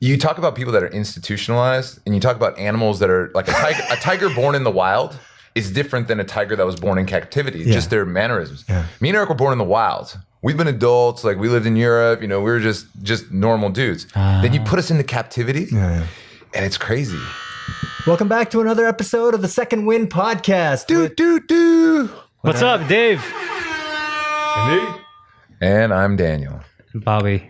You talk about people that are institutionalized, and you talk about animals that are like a tiger born in the wild is different than a tiger that was born in captivity. Just their mannerisms. Yeah. Me and Eric were born in the wild. We've been adults, like we lived in Europe. We were just normal dudes. Then you put us into captivity, and it's crazy. Welcome back to another episode of the Second Wind Podcast. What's up, Dave? And I'm Daniel. Bobby.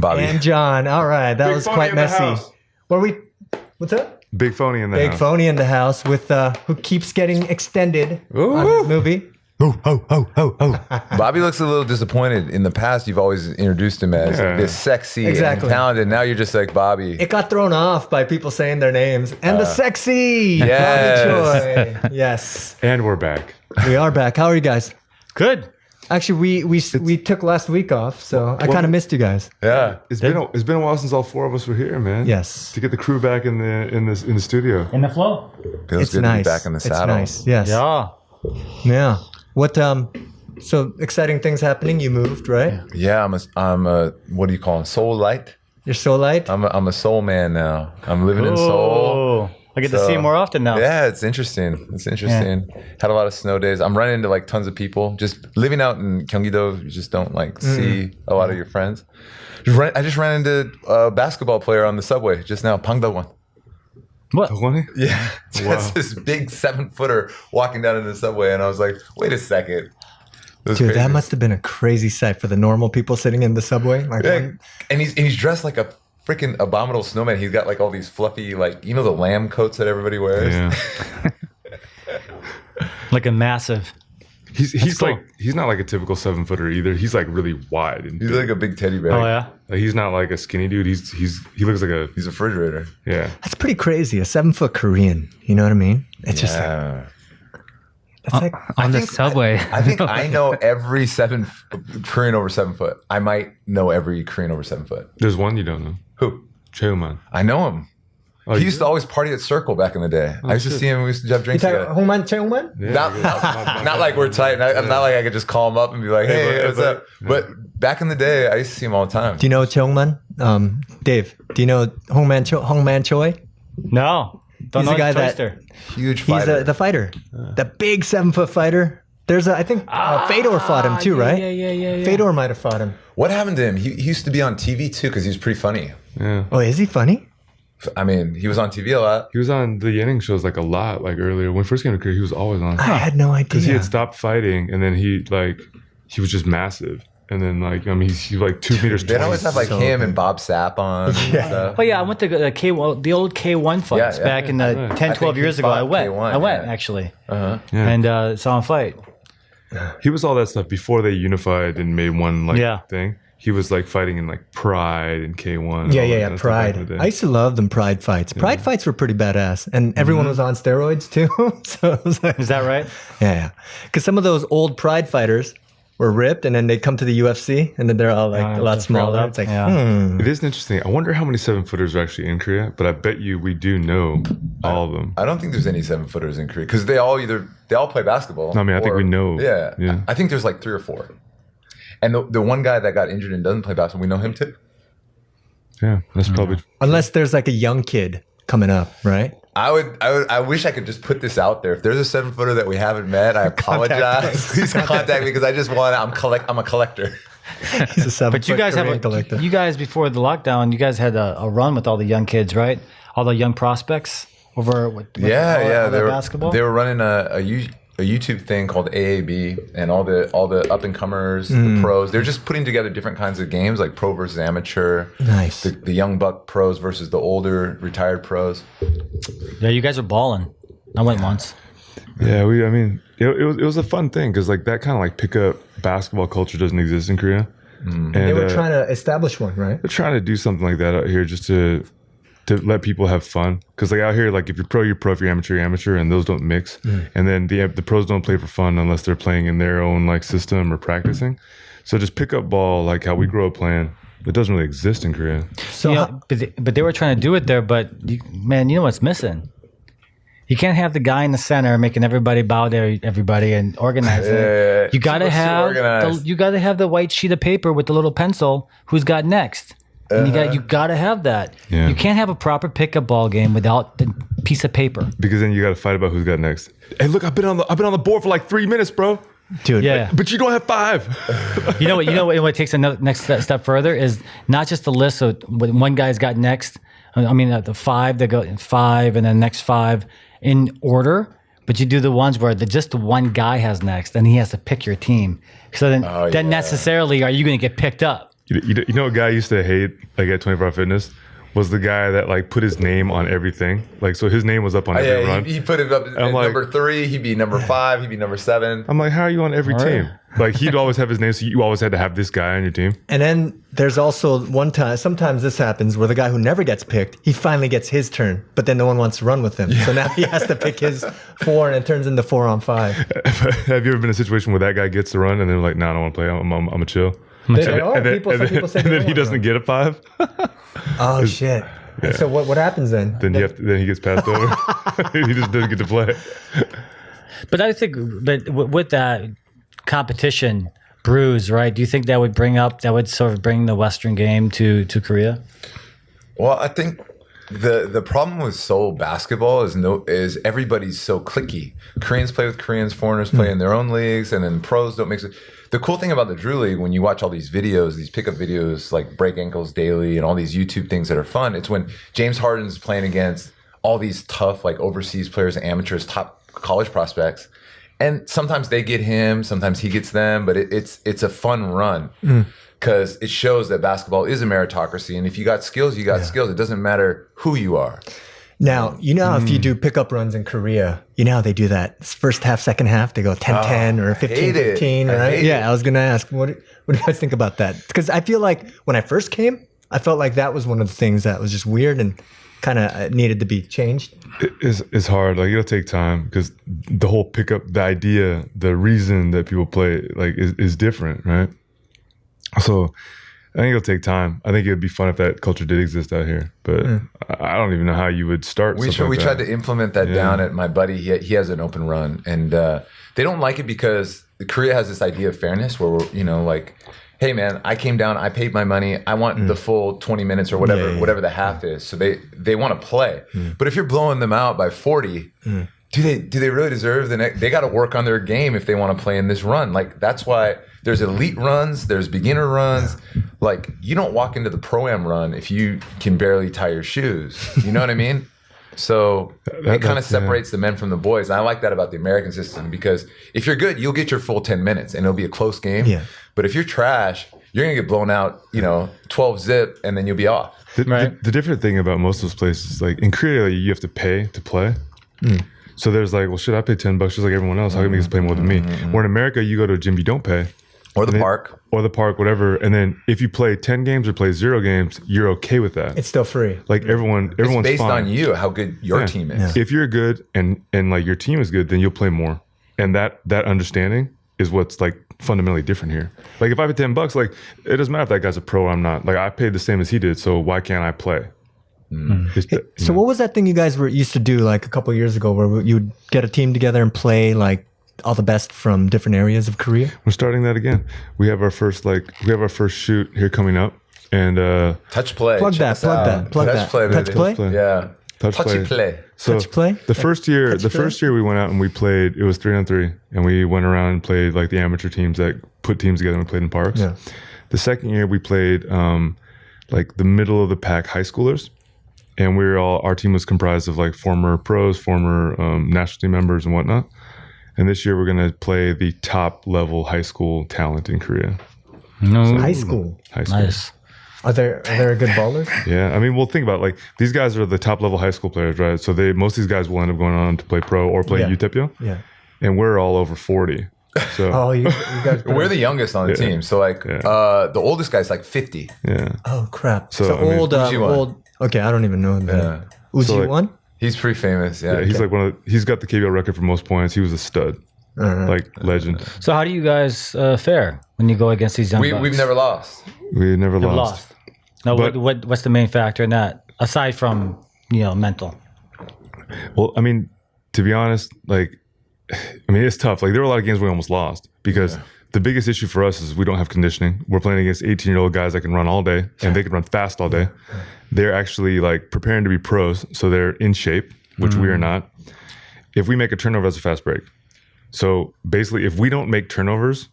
And John. All right, that was quite messy. What's up? Big Phony in the house. Big Phony in the house with who keeps getting extended on his movie. Bobby looks a little disappointed. In the past, you've always introduced him as this sexy and talented. Now you're just like Bobby. It got thrown off by people saying their names. And the sexy yes. Bobby Choy. Yes. And we're back. We are back. How are you guys? Good. Actually, we took last week off, so I kind of missed you guys. Yeah, it's been a while since all four of us were here, man. Yes, to get the crew back in the studio. In the flow. Feels good to be back in the saddle. It's nice. Yes. Yeah. What so exciting things happening? You moved, right? Yeah, I'm a what do you call him? Soul light. You're soul light. I'm a soul man now. I'm living in Seoul. I get to see him more often now. Yeah, it's interesting. Yeah. Had a lot of snow days. I'm running into like tons of people. Just living out in Gyeonggi-do, you just don't like see a lot of your friends. I just ran into a basketball player on the subway just now, Pangda-won. What? Yeah, just this big 7-footer walking down into the subway, and I was like, wait a second. Dude, crazy. That must have been a crazy sight for the normal people sitting in the subway. Like, and he's dressed like a freaking abominable snowman. He's got like all these fluffy, like, the lamb coats that everybody wears. Yeah. Like a massive. He's cool. He's not like a typical 7-footer either. He's like really wide. And he's like a big teddy bear. Oh yeah. Like, he's not like a skinny dude. He looks like he's a refrigerator. Yeah. That's pretty crazy. A 7-foot Korean. You know what I mean? It's just like. It's like on the subway. I think I know every Korean over 7 foot. I might know every Korean over 7 foot. There's one you don't know. Who? Choy. I know him. Oh, he used to always party at Circle back in the day. I used to see him. We used to have drinks together. Hongman? Yeah, not like we're tight. Not like I could just call him up and be like, hey, what's up? But back in the day, I used to see him all the time. Do you know Cheongman? Dave, do you know Hongman Choy? No. Don't He's know the guy that huge fighter. He's the fighter. The big 7-foot fighter. There's I think Fedor fought him too, right? Yeah. Fedor might have fought him. What happened to him? He used to be on TV too because he was pretty funny. Yeah. Oh, is he funny? I mean, he was on TV a lot. He was on the Yenning shows like a lot, like earlier. When he first came to Korea, he was always on. I had no idea. Because he had stopped fighting, and then he was just massive. And then he's like 2 meters tall. They'd always have like him and Bob Sapp on and stuff. Oh yeah, I went to the old K1 fights back in the 10, 12 years ago. I went actually. And saw him fight. He was all that stuff before they unified and made one thing. He was like fighting in like Pride and K1. Yeah, Pride. I used to love them Pride fights. Pride fights were pretty badass. And everyone was on steroids too. So it was like, is that right? Yeah. Because some of those old Pride fighters were ripped and then they come to the UFC and then they're all like a lot smaller. It's like, It is interesting. I wonder how many 7-footers are actually in Korea, but I bet you we do know all of them. I don't think there's any 7-footers in Korea because they all play basketball. No, I mean, I think we know. Yeah. I think there's like 3 or 4. And the one guy that got injured and doesn't play basketball, we know him too. Yeah, that's probably. Unless there's like a young kid coming up, right? I wish I could just put this out there. If there's a 7-footer that we haven't met, I apologize. Please contact me because I just want. I'm a collector. He's a 7-foot. But you guys collector. You guys before the lockdown, you guys had a run with all the young kids, right? All the young prospects over with basketball. They were running a YouTube thing called AAB, and all the up and comers, the pros. They're just putting together different kinds of games, like pro versus amateur. Nice. The young buck pros versus the older retired pros. Yeah, you guys are balling. I went once. Yeah, it was a fun thing because like that kind of like pickup basketball culture doesn't exist in Korea. And they were trying to establish one, right? They're trying to do something like that out here just to let people have fun, because like out here, like if you're pro, if you're amateur, and those don't mix. And then the pros don't play for fun unless they're playing in their own like system or practicing. So just pick up ball like how we grow up playing. It doesn't really exist in Korea. So, but they were trying to do it there. But you know what's missing? You can't have the guy in the center making everybody bow to everybody and organizing it. You gotta have the white sheet of paper with the little pencil. Who's got next? And you gotta have that. Yeah. You can't have a proper pickup ball game without the piece of paper. Because then you got to fight about who's got next. Hey, look, I've been on the board for like 3 minutes, bro. Dude. Yeah. But you don't have 5. You know what takes a next step further is not just the list of what one guy's got next. I mean, the 5, they go 5 and then next 5 in order. But you do the ones where just the one guy has next, and he has to pick your team. So then necessarily are you going to get picked up? You know what guy I used to hate like at 24 Hour Fitness was the guy that like put his name on everything. Like, so his name was up on every run. He put it up at number 3. He'd be number 5. He'd be number 7. I'm like, how are you on every All team? right. Like, he'd always have his name, so you always had to have this guy on your team. And then there's also sometimes this happens where the guy who never gets picked, he finally gets his turn, but then no one wants to run with him. So now he has to pick his 4 and it turns into 4 on 5. Have you ever been in a situation where that guy gets to run and they're like, no, I don't want to play. I'm a chill. There are people, some people say and they then don't he doesn't run. get a 5. Oh shit. And so what happens then? Then he gets passed over. He just doesn't get to play. But I think, with that competition bruise, right? Do you think that would sort of bring the Western game to Korea? Well, I think the problem with Seoul basketball is everybody's so cliquey. Koreans play with Koreans, foreigners play in their own leagues, and then pros don't mix it. The cool thing about the Drew League, when you watch all these videos, these pickup videos like Break Ankles Daily and all these YouTube things that are fun, it's when James Harden's playing against all these tough like overseas players, amateurs, top college prospects. And sometimes they get him, sometimes he gets them, but it's a fun run because it shows that basketball is a meritocracy. And if you got skills, you got skills. It doesn't matter who you are. Now, you know how if you do pickup runs in Korea, you know how they do that first half, second half, they go 10-10 or 15-15, right? I was going to ask, what do you guys think about that? Because I feel like when I first came, I felt like that was one of the things that was just weird and kind of needed to be changed. It's hard. Like, it'll take time because the whole pickup, the idea, the reason that people play like is different, right? So I think it'll take time. I think it'd be fun if that culture did exist out here, but I don't even know how you would start. We tried to implement that down at my buddy. He has an open run, and they don't like it because Korea has this idea of fairness where we're, like, hey man, I came down, I paid my money, I want the full 20 minutes or whatever the half is. So they want to play. But if you're blowing them out by 40, do they really deserve the next? They got to work on their game if they want to play in this run. Like, that's why there's elite runs, there's beginner runs. Like, you don't walk into the Pro-Am run if you can barely tie your shoes. You know what I mean? So it kind of separates the men from the boys. And I like that about the American system because if you're good, you'll get your full 10 minutes and it'll be a close game. Yeah. But if you're trash, you're going to get blown out, 12 zip, and then you'll be off. The different thing about most of those places, like in Korea, you have to pay to play. So there's like, well, shit, I pay $10 just like everyone else. How come you guys pay more than me? Where in America, you go to a gym, you don't pay. Or the park. Or the park, whatever. And then if you play 10 games or play 0 games, you're okay with that. It's still free. Like everyone's based fine. on you, how good your team is. If you're good and like your team is good, then you'll play more. And that understanding is what's like fundamentally different here. Like if I pay $10, like it doesn't matter if that guy's a pro or I'm not. Like I paid the same as he did, so why can't I play? So what was that thing you guys used to do like a couple of years ago where you'd get a team together and play like all the best from different areas of Korea? We're starting that again. We have our first shoot here coming up, and touch play. Plug that. Touch play. Touch play. Yeah. Touch play. So touch play. The first year we went out and we played. It was 3-on-3, and we went around and played like the amateur teams that put teams together and we played in parks. Yeah. The second year we played like the middle of the pack high schoolers, and our team was comprised of like former pros, former national team members, and whatnot. And this year we're going to play the top level high school talent in Korea. High school. Nice. Are there good ballers? Yeah, I mean, well, think about it. Like these guys are the top level high school players, right? So most of these guys will end up going on to play pro or play UTEPio. Yeah. And we're all over 40. So you guys. We're the youngest on the team. So like the oldest guy's like 50. Yeah. Oh crap. So, So I mean, old. Okay, I don't even know that. Yeah. Uzi So, like, won. He's pretty famous. Yeah. He's like he's got the KBL record for most points. He was a stud. Like legend. So how do you guys fare when you go against these young bucks? We've never lost. We never lost. No, But- what's the main factor in that aside from mental? Well, I mean, to be honest, like, I mean, it's tough. Like, there were a lot of games we almost lost because the biggest issue for us is we don't have conditioning. We're playing against 18-year-old guys that can run all day and they can run fast all day. They're actually like preparing to be pros, so they're in shape, which we are not. If we make a turnover, that's a fast break. So basically, if we don't make turnovers,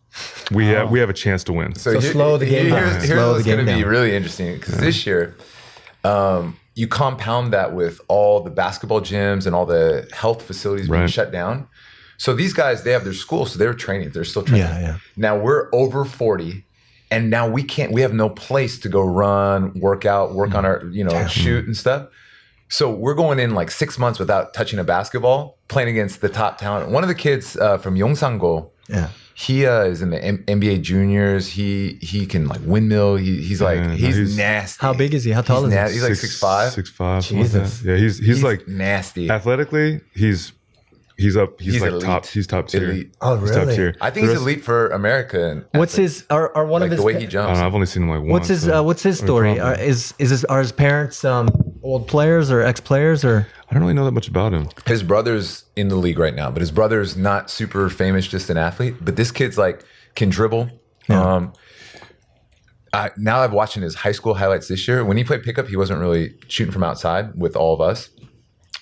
we have a chance to win. So slow the game down. Here's what's going to be really interesting, because this year, you compound that with all the basketball gyms and all the health facilities being shut down. So these guys, they have their school, so they're training. They're still training. Yeah. Now we're over 40, and now we have no place to go run, work out, work on our, shoot and stuff. So we're going in like 6 months without touching a basketball, playing against the top talent. One of the kids from Yongsan-go, he is in the NBA juniors. He can like windmill. He's nasty. How big is he? How tall is he? He's like 6'5". 6'5". Jesus. Yeah, he's like nasty. Athletically, he's up. He's like elite. top. He's top tier. Elite. Oh, He's top really? tier. I think he's elite for America. And What's his? Are one like of his? the way he I jumps? don't know, I've only seen him like once. What's his story? Are his parents old players or ex players or? I don't really know that much about him. His brother's in the league right now, but his brother's not super famous, just an athlete. But this kid's like can dribble. Yeah. Now I've watching his high school highlights this year. When he played pickup, he wasn't really shooting from outside with all of us,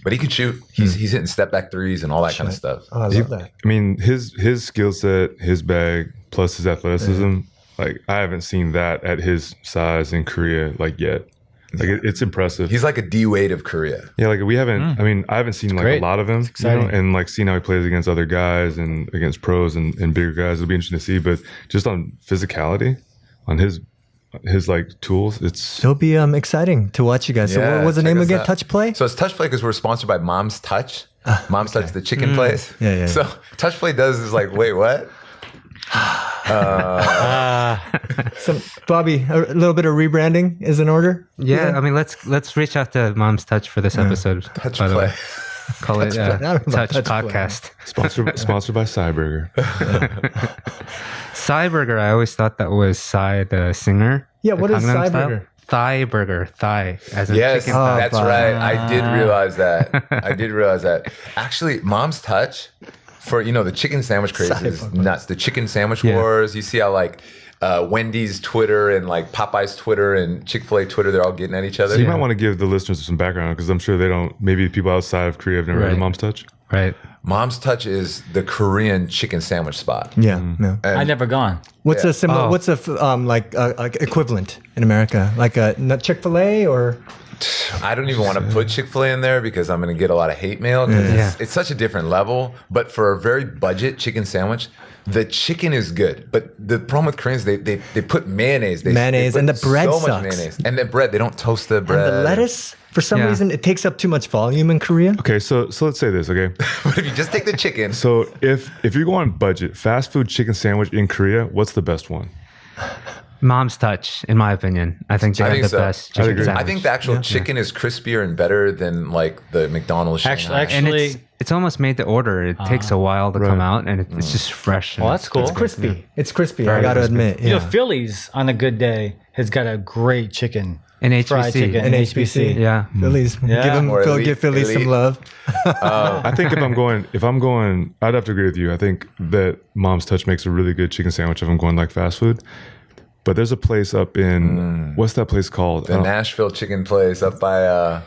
but he could shoot. He's hitting step back threes and all that kind of stuff. Oh, I love that. I mean, his skill set, his bag, plus his athleticism. Like I haven't seen that at his size in Korea like yet. Like it's impressive. He's like a D Wade of Korea. Yeah, like we haven't. I mean, I haven't seen like great. a lot of him, exciting. and like seeing how he plays against other guys and against pros and bigger guys. It'll be interesting to see. But just on physicality, on his like tools, It'll be exciting to watch you guys. So what was the name again? Touch Play? So it's Touch Play because we're sponsored by Mom's Touch. Mom's Touch, the chicken place. Yeah. So Touch Play does is like, wait, what? So Bobby, a little bit of rebranding is in order. Yeah, I mean, let's reach out to Mom's Touch for this episode. Touch by the Play. way. Call it I don't know about Touch Touch Play. Podcast. sponsored by Cyberger. Cyberger, I always thought that was Psy, the singer. Yeah, the what is Gangnam Style. Cyberger? Thigh burger, thigh as in Yes, chicken. that's right. I did realize that. Actually, Mom's Touch for the chicken sandwich craze is nuts. The chicken sandwich wars. You see how like Wendy's Twitter and like Popeye's Twitter and Chick-fil-A Twitter, they're all getting at each other. So you might want to give the listeners some background because I'm sure they don't. Maybe people outside of Korea have never heard of Mom's Touch. Right. Mom's Touch is the Korean chicken sandwich spot. Yeah. No. I never gone. What's a similar? Oh. What's a equivalent in America? Like a Chick-fil-A or? I don't even want to put Chick-fil-A in there because I'm going to get a lot of hate mail because it's such a different level. But for a very budget chicken sandwich, the chicken is good. But the problem with Koreans, they put mayonnaise. Mayonnaise, they put and the bread so sucks. much mayonnaise. And the bread, they don't toast the bread. And the lettuce, for some reason, it takes up too much volume in Korea. Okay, so let's say this. Okay, But if you just take the chicken. so if you're going budget, fast food chicken sandwich in Korea, what's the best one? Mom's Touch, in my opinion. I think they have the so. best I chicken agree. sandwich. I think the actual chicken is crispier and better than like the McDonald's Shanghai. and Actually, it's almost made to order. It takes a while to come out, and it's just fresh. well, that's cool. It's crispy. It's crispy. I got to admit. Yeah. Philly's on a good day has got a great chicken. And Fried chicken. HBC. And HBC. Yeah. Phillies. Or Give Phillies elite. some love. I think if I'm going, I'd have to agree with you. I think that Mom's Touch makes a really good chicken sandwich if I'm going like fast food. But there's a place up in what's that place called? The Nashville chicken place up by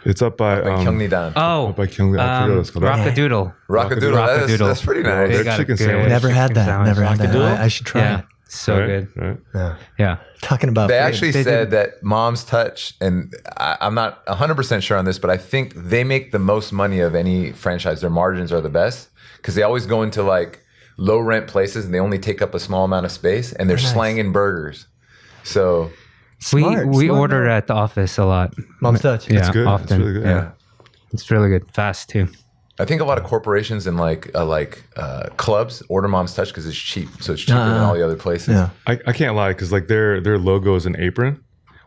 It's up by Gyeongnidan. Oh, up by Gyeongnidan. I forget what it's called. Rockadoodle. Rockadoodle. That's pretty nice. Their got a chicken good- sandwich. Never had chicken that. sandwich. Never had that. Rockadoodle? I should try Yeah. it. So Right? good. Right. Yeah. Talking about They food. actually said that Mom's Touch, and I'm not 100% sure on this, but I think they make the most money of any franchise. Their margins are the best because they always go into like low rent places and they only take up a small amount of space and they're slanging burgers. So Smart, we smart order move. at the office a lot. Mom's Touch. Yeah, It's good. often. It's really good. yeah, It's really good. Fast too. I think a lot of corporations and clubs order Mom's Touch because it's cheap, so it's cheaper than all the other places. Yeah. I can't lie because like their logo is an apron.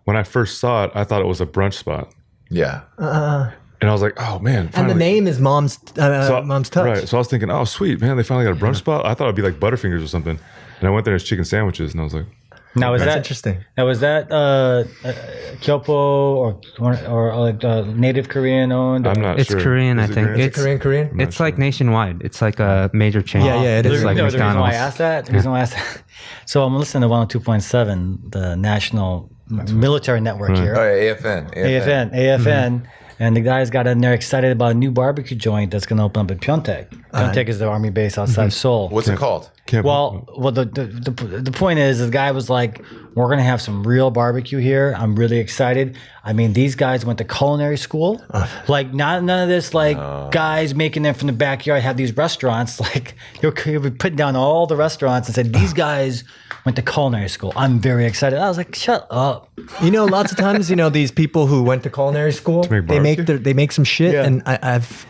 When I first saw it, I thought it was a brunch spot, Yeah. and I was like, oh man! And the finally. name is Mom's Mom's Touch. Right. So I was thinking, oh sweet man, they finally got a brunch spot. I thought it'd be like Butterfingers or something. And I went there, it's chicken sandwiches, and I was like, Now is That's that interesting. Now is that Kyopo or like Native Korean owned? I'm not It's sure. Korean, Is I it think. Korean? Korean? It's like nationwide. It's like a major chain. Yeah, it is. It's like The reason why I McDonald's. asked that, so I'm listening to 102.7, the national military network here. Oh, yeah, AFN. AFN. And the guys got in there excited about a new barbecue joint that's going to open up in Pyeongtaek. Pyeongtaek is the army base outside Seoul. What's it called? Well, the point is, the guy was like, "We're gonna have some real barbecue here. I'm really excited." I mean, these guys went to culinary school, like none of this like guys making them from the backyard have these restaurants. Like he would put down all the restaurants and said, "These guys went to culinary school. I'm very excited." I was like, "Shut up." You know, lots of times, you know, these people who went to culinary school, they make some shit, and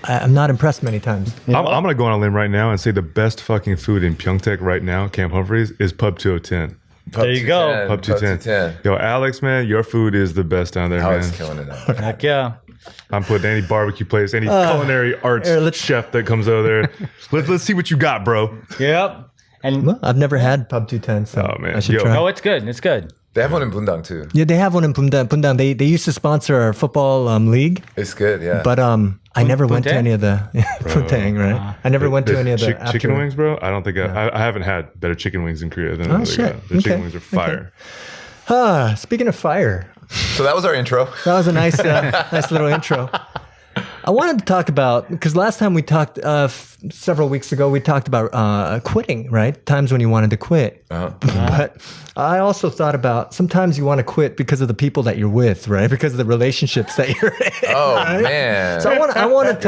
I'm not impressed many times. I'm gonna go on a limb right now and say the best fucking food in Pyeongtaek right now, Camp Humphreys, is Pub 2010. There you go. Pub 210. Yo, Alex, man, your food is the best down there, Alex man. killing it out. Heck yeah. I'm putting any barbecue place, any culinary arts chef that comes over there. Let's see what you got, bro. Yep. And Well, I've never had Pub 210, so Oh, man. I should Yo. try. no, it's good. It's good. They have one in Bundang too. Yeah, they have one in Pundang. They used to sponsor our football league, It's good, yeah. but I never went to Pundang? any of the Pundang, right? I never went to any of the chicken after- wings, bro. I don't think I haven't had better chicken wings in Korea than Oh, they shit. got. The chicken wings are fire. Speaking of fire, So that was our intro. that was a nice, nice little intro. I wanted to talk about, because last time we talked, several weeks ago, we talked about quitting, right? Times when you wanted to quit. But I also thought about sometimes you want to quit because of the people that you're with, right? Because of the relationships that you're in. Oh right? man. So I want to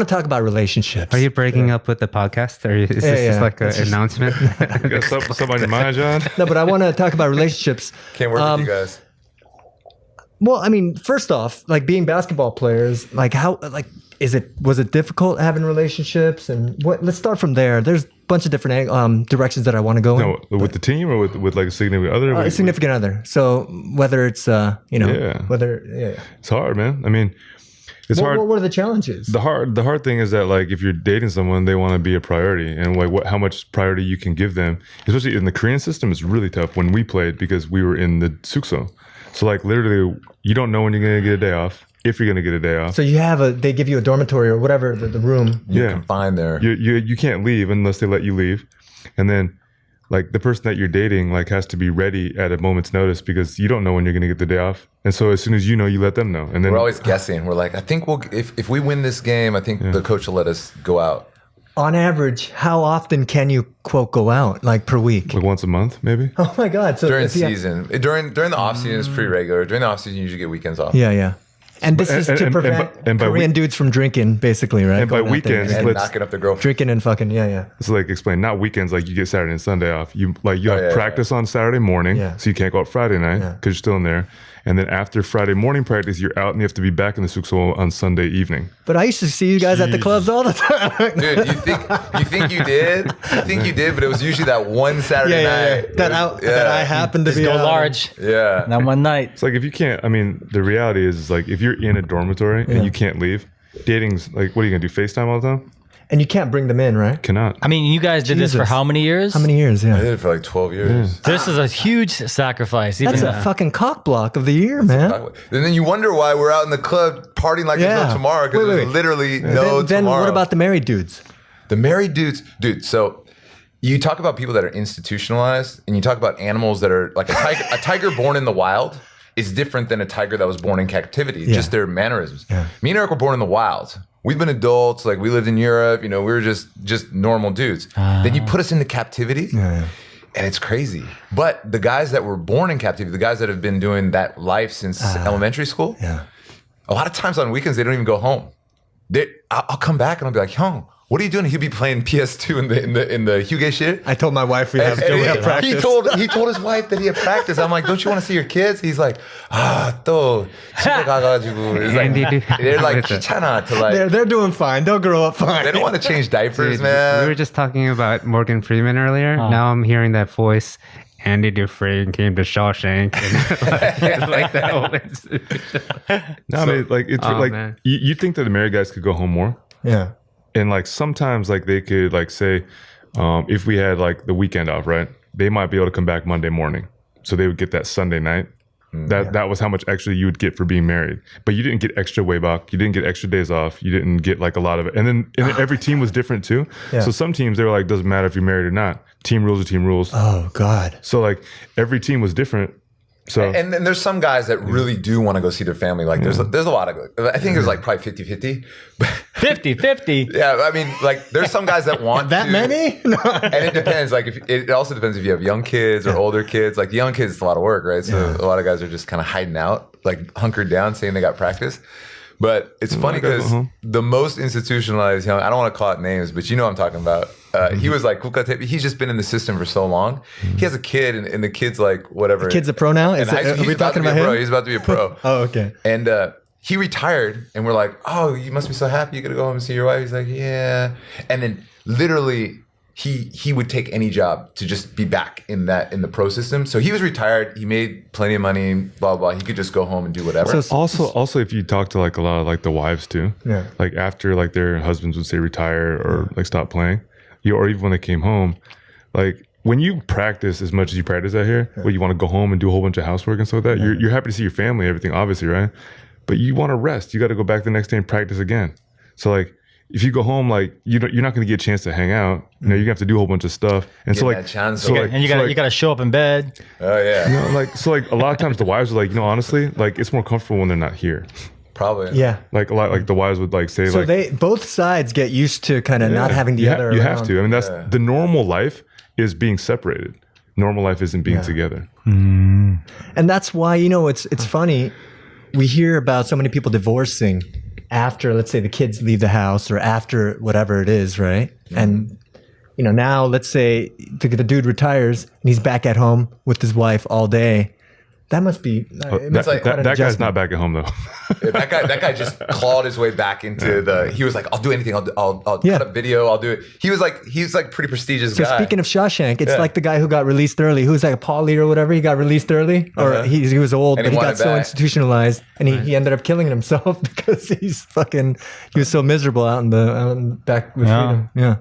talk about relationships. Are you breaking up with the podcast? Or is this just like an announcement? You got something on your mind, John? No, but I want to talk about relationships. Can't work with you guys. Well, I mean, first off, like being basketball players, like how, like, was it difficult having relationships, and what? Let's start from there. There's a bunch of different directions that I want to go No, with the team or with like a significant other? in. Significant other. So whether it's whether It's hard, man. I mean, it's hard. What are the challenges? The hard thing is that like if you're dating someone, they want to be a priority, and like how much priority you can give them, especially in the Korean system, is really tough. When we played, because we were in the sukso, so like literally you don't know when you're gonna get a day off, if you're gonna get a day off. So they give you a dormitory or whatever, the room. You can find there. You can't leave unless they let you leave, and then like the person that you're dating like has to be ready at a moment's notice, because you don't know when you're gonna get the day off, and so as soon as you know, you let them know, and then We're always guessing. We're like, I think if we win this game, I think the coach will let us go out. On average, how often can you quote go out, like per week? like once a month maybe. Oh my God! So During if you- season. During the off season it's pretty regular. During the off season you usually get weekends off. Yeah. And this is to prevent and by Korean dudes from drinking, basically, right? And by Going out there weekends, and And let's- knocking up the girlfriend. drinking and fucking, yeah. It's like explain, not weekends, like you get Saturday and Sunday off. You have yeah, practice on Saturday morning, Yeah. so you can't go out Friday night Yeah. because you're still in there. And then after Friday morning practice, you're out and you have to be back in the sukso on Sunday evening. But I used to see you guys at the clubs all the time. Dude, you think you did? You think you did, but it was usually that one Saturday night. That I happened to Just be go out. large. Yeah. That one night. It's like if you can't, I mean, the reality is like if you're in a dormitory and you can't leave, dating's like, what are you gonna do? FaceTime all the time? And you can't bring them in, right? Cannot. I mean, you guys did this for Jesus. how many years? How many years? I Yeah. did it for like 12 years. This is a huge sacrifice. Even That's a fucking cock block of the year, man. And then you wonder why we're out in the club partying like there's Yeah. no tomorrow, because Wait. there's literally no Then tomorrow. what about the married dudes? the married dudes? Dude, so you talk about people that are institutionalized, and you talk about animals that are like a tiger born in the wild is different than a tiger that was born in captivity. Just their mannerisms. Me and Eric were born in the wild. We've been adults, like we lived in Europe, we were just normal dudes. Then you put us into captivity, and it's crazy. But the guys that were born in captivity, the guys that have been doing that life since elementary school, a lot of times on weekends, they don't even go home. I'll come back and I'll be like, "Young, what are you doing?" He'll be playing PS2 in the Hyuge shit. I told my wife we have practice. He told his wife that he had practice. I'm like, "Don't you want to see your kids?" He's like, 또 집에 가가지고. It's like, they're like 귀찮아 to like. They're doing fine. They'll grow up fine. They don't want to change diapers, Dude, man. we were just talking about Morgan Freeman earlier. Now I'm hearing that voice. Andy Dufresne came to Shawshank. And like that whole institution. No, I mean, like it's like man. you think that the married guys could go home more, Yeah. and like sometimes like they could like say, if we had like the weekend off, right? They might be able to come back Monday morning. so they would get that Sunday night. That was how much extra you would get for being married. But you didn't get extra weibach. You didn't get extra days off. You didn't get like a lot of it. And then every team was different too. Yeah. So some teams, they were like, doesn't matter if you're married or not. Team rules are team rules. Oh, God. So like every team was different. So and then there's some guys that really do want to go see their family. Like there's a lot of, I think there's like probably 50-50. 50-50. Yeah, I mean, like there's some guys that want that to, many? And it depends. Like it also depends if you have young kids or older kids. Like young kids, it's a lot of work, right? So a lot of guys are just kind of hiding out, like hunkered down, saying they got practice. But it's funny because the most institutionalized, I don't want to call it names, but you know what I'm talking about. He was like, he's just been in the system for so long. He has a kid, and the kid's like, whatever. The kid's a pro now? Are we talking about him? He's about to be a pro. Oh, okay. And he retired, and we're like, oh, you must be so happy. You're going to go home and see your wife. He's like, yeah. And then literally, he would take any job to just be back in the pro system. So he was retired. He made plenty of money, blah, blah. He could just go home and do whatever. So also if you talk to like a lot of like the wives too, like after like their husbands would say retire or like stop playing, or even when they came home, like when you practice as much as you practice out here, where you want to go home and do a whole bunch of housework and stuff like that, you're happy to see your family, everything, obviously, right? But you want to rest. You got to go back the next day and practice again. So like, if you go home, like you're not going to get a chance to hang out. You're gonna have to do a whole bunch of stuff, and so like, you got to show up in bed. Oh yeah. Like a lot of times the wives are like, honestly, like it's more comfortable when they're not here. Probably. Yeah. Like a lot, like the wives would like say, so like they both sides get used to kind of not having the other. You have to. I mean, that's the normal life is being separated. Normal life isn't being together. And that's why it's funny. We hear about so many people divorcing after, let's say, the kids leave the house or after whatever it is, right? And now let's say the dude retires and he's back at home with his wife all day. That must be that guy's not back at home though. that guy just clawed his way back into he was like, I'll do anything. I'll cut up video. I'll do it. He's like pretty prestigious guy. Speaking of Shawshank, it's like the guy who got released early, who's like a Paulie or whatever. He got released early, or he was old, but he got so institutionalized, and he ended up killing himself because he was so miserable out in the back with freedom. Yeah.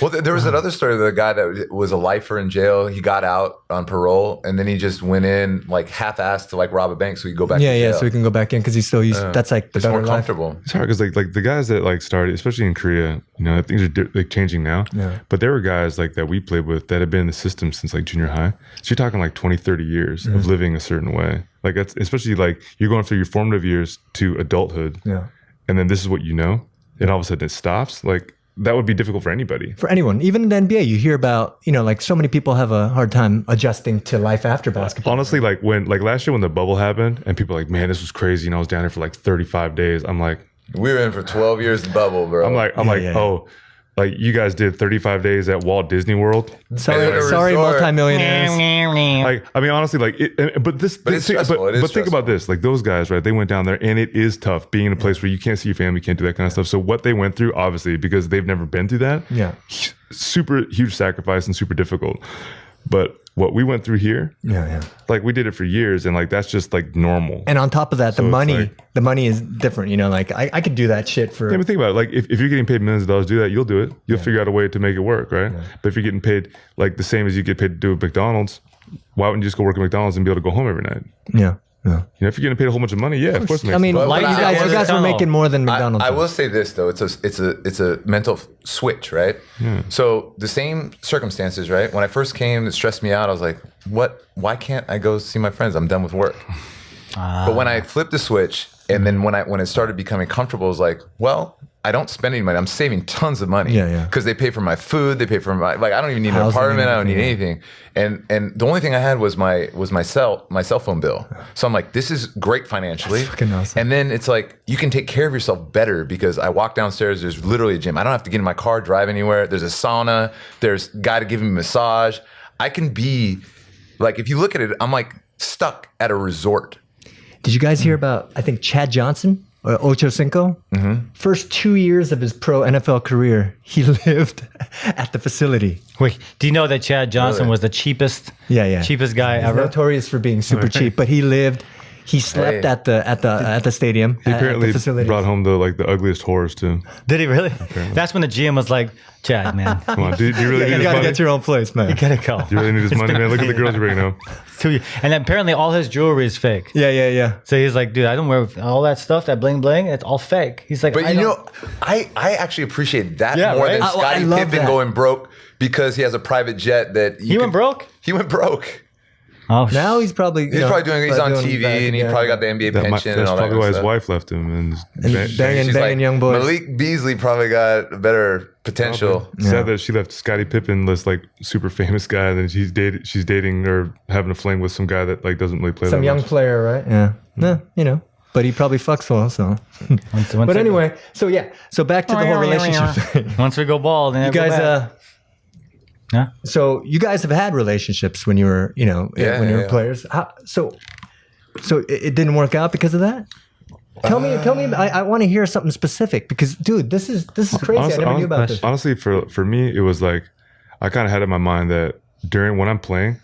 Well, there was another story of the guy that was a lifer in jail. He got out on parole, and then he just went in like half-assed to like rob a bank so he could go back to jail. So he can go back in because he's still used. That's like the it's more better comfortable. life. It's hard because like the guys that like started, especially in Korea, things are like changing now. Yeah. But there were guys like that we played with that had been in the system since like junior high. So you're talking like 20, 30 years of living a certain way. Like that's especially like you're going through your formative years to adulthood. Yeah. And then this is what and all of a sudden it stops. Like that would be difficult for anybody. For anyone. Even in the NBA, you hear about, like so many people have a hard time adjusting to life after basketball. Honestly, like last year when the bubble happened and people were like, man, this was crazy. I was down here for like 35 days. I'm like, we were in for 12 years of bubble, bro. I'm like, oh, like you guys did 35 days at Walt Disney World. Sorry, multimillionaires. Like, I mean, honestly, like, but think about this. Like those guys, right? They went down there, and it is tough being in a place where you can't see your family, can't do that kind of stuff. So what they went through, obviously, because they've never been through that, super huge sacrifice and super difficult. But what we went through here, like we did it for years, and like that's just like normal. And on top of that, the money is different. Like I could do that shit for. Yeah, but think about it. Like if you're getting paid millions of dollars to do that, you'll do it. You'll figure out a way to make it work, right? Yeah. But if you're getting paid like the same as you get paid to do at McDonald's, why wouldn't you just go work at McDonald's and be able to go home every night? Yeah. Yeah. If you're getting paid a whole bunch of money, of course. I mean, you guys were making more than McDonald's. I will say this though, it's a mental switch, right? Yeah. So the same circumstances, right? When I first came, it stressed me out. I was like, why can't I go see my friends? I'm done with work. But when I flipped the switch, and then when it started becoming comfortable, I was like, well, I don't spend any money. I'm saving tons of money because they pay for my food. They pay for my I don't even need an apartment. I don't need anything. And the only thing I had was my cell phone bill. So I'm like, this is great financially. That's fucking awesome. And then it's like you can take care of yourself better because I walk downstairs. There's literally a gym. I don't have to get in my car, drive anywhere. There's a sauna. There's a guy to give me a massage. I can be like, if you look at it, I'm like stuck at a resort. Did you guys hear about, I think, Chad Johnson, or Ocho Cinco? Mm-hmm. First 2 years of his pro NFL career, he lived at the facility. Wait, do you know that Chad Johnson was the cheapest guy He's ever? notorious for being super cheap, but he He slept at the stadium. He at apparently the facilities. brought home the ugliest whores too. Did he really? That's when the GM was like, Chad, man, Come on, do you really need You his gotta money? get your own place, man. you gotta go. Do you really need his money, man? Look at the girls you're bringing home. And apparently all his jewelry is fake. Yeah. So he's like, dude, I don't wear all that stuff, that bling bling. It's all fake. He's like, But I actually appreciate that more right? than I Scottie love Pippen that. going broke because he has a private jet that he went broke. He went broke. Oh, Now he's probably He's probably doing. He's on TV and he probably got the NBA pension and That's all that. probably why kind his of wife left him. And banging young boys. Malik Beasley probably got better potential. Sad that she left Scottie Pippen, this like super famous guy, and then she's dating or having a fling with some guy that like doesn't really play some that young much. player, right? Yeah. No, but he probably fucks well, so. But anyway, so back to the whole relationship thing. Once we go bald, then You guys, yeah. so you guys have had relationships when you were, when you were players. So it didn't work out because of that? Tell me. I want to hear something specific because, dude, this is crazy. I never knew about this. Honestly, for me, it was like I kind of had in my mind that when I'm playing,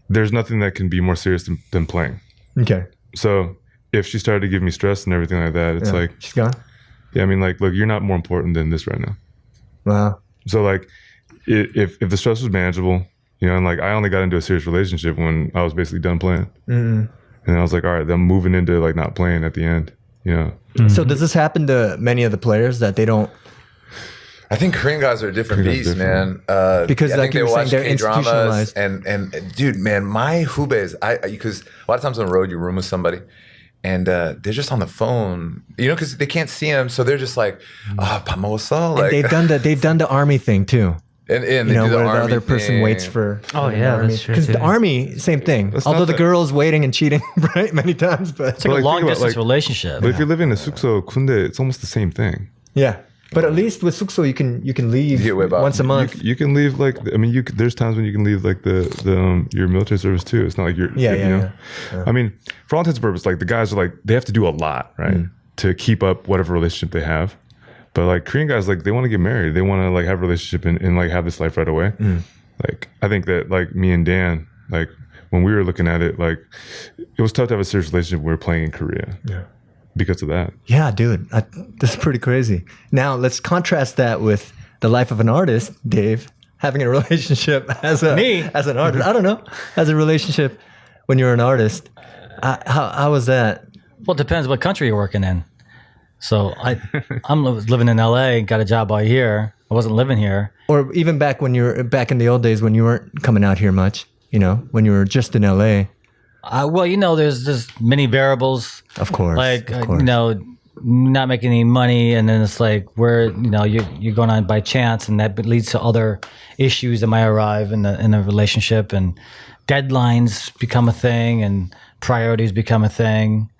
there's nothing that can be more serious than playing. Okay. So if she started to give me stress and everything like that, it's like she's gone. Yeah, I mean, like, look, you're not more important than this right now. Wow. So like, if the stress was manageable, and like I only got into a serious relationship when I was basically done playing. Mm-hmm. And I was like, all right, then I'm moving into like not playing at the end, So does this happen to many of the players that they don't? I think Korean guys are a different beast, man. Because I like think you were saying, they're K-dramas institutionalized. and dude, man, my hubes, because a lot of times on the road, you room with somebody and they're just on the phone, because they can't see them. So they're just like, pamosa. Like, They've done the army thing too. and they do Where the the army other person thing. waits for. Oh, yeah, that's true, Because the too. army, same thing. That's Although not the that- girl's waiting and cheating, right, many times, but It's like But, a like, long think about, distance like- relationship. But if you're living in Sukso Kunde, it's almost the same thing. yeah. But at least with Sukso, you can leave get away by- once a month. You can leave like there's times when you can leave like the your military service too. It's not like you're Yeah. I mean, for all intents and purposes, like the guys are like they have to do a lot, right, to keep up whatever relationship they have. But like Korean guys, like they want to get married, they want to like have a relationship and like have this life right away. Like I think that like me and Dan, like when we were looking at it, like it was tough to have a serious relationship when we were playing in Korea. Yeah. Because of that. Yeah, dude, this is pretty crazy. Now let's contrast that with the life of an artist, Dave, having a relationship as an artist. I don't know, as a relationship when you're an artist. How was that? Well, it depends what country you're working in. So I'm living in LA and got a job out here. I wasn't living here. Or even back when you were back in the old days when you weren't coming out here much. When you were just in LA. Well, there's many variables. Of course. Like, of course. not making any money. And then it's like where, you're going on by chance and that leads to other issues that might arrive in a relationship and deadlines become a thing and priorities become a thing.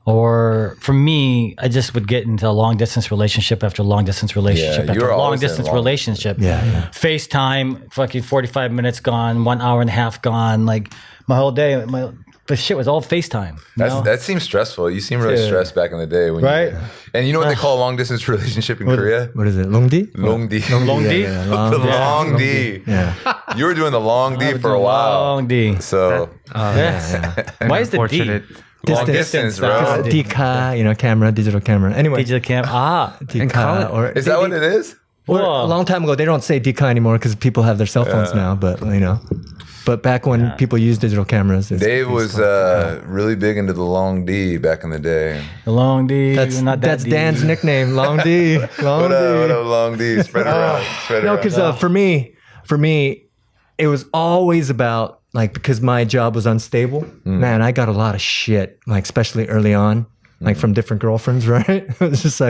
Or for me, I just would get into a long distance relationship after long distance relationship Yeah, you after were long always in distance long- relationship. Yeah. FaceTime, fucking 45 minutes gone, 1 hour and a half gone. Like my whole day, the shit was all FaceTime. That seems stressful. You seem really stressed back in the day. When Right? And you know what they call a long distance relationship in Korea? What is it? Longdi? Longdi. Long D? Yeah, The long D. Yeah. You were doing the long D for a while. Long D. So Why is the D? Unfortunate. long distance, bro. DK, camera, digital camera. Anyway, Digital cam. DK, or Is that what it is? Or Whoa. a long time ago, they don't say DK anymore because people have their cell phones now. But but back when people used digital cameras, Dave was really big into the long D back in the day. The long D. that's not that D. Dan's nickname, Long D. Long What D. up, long D? Spread it around. Spread it No, around. because for me, it was always about because my job was unstable. Man, I got a lot of shit, especially early on, from different girlfriends. Right? It was just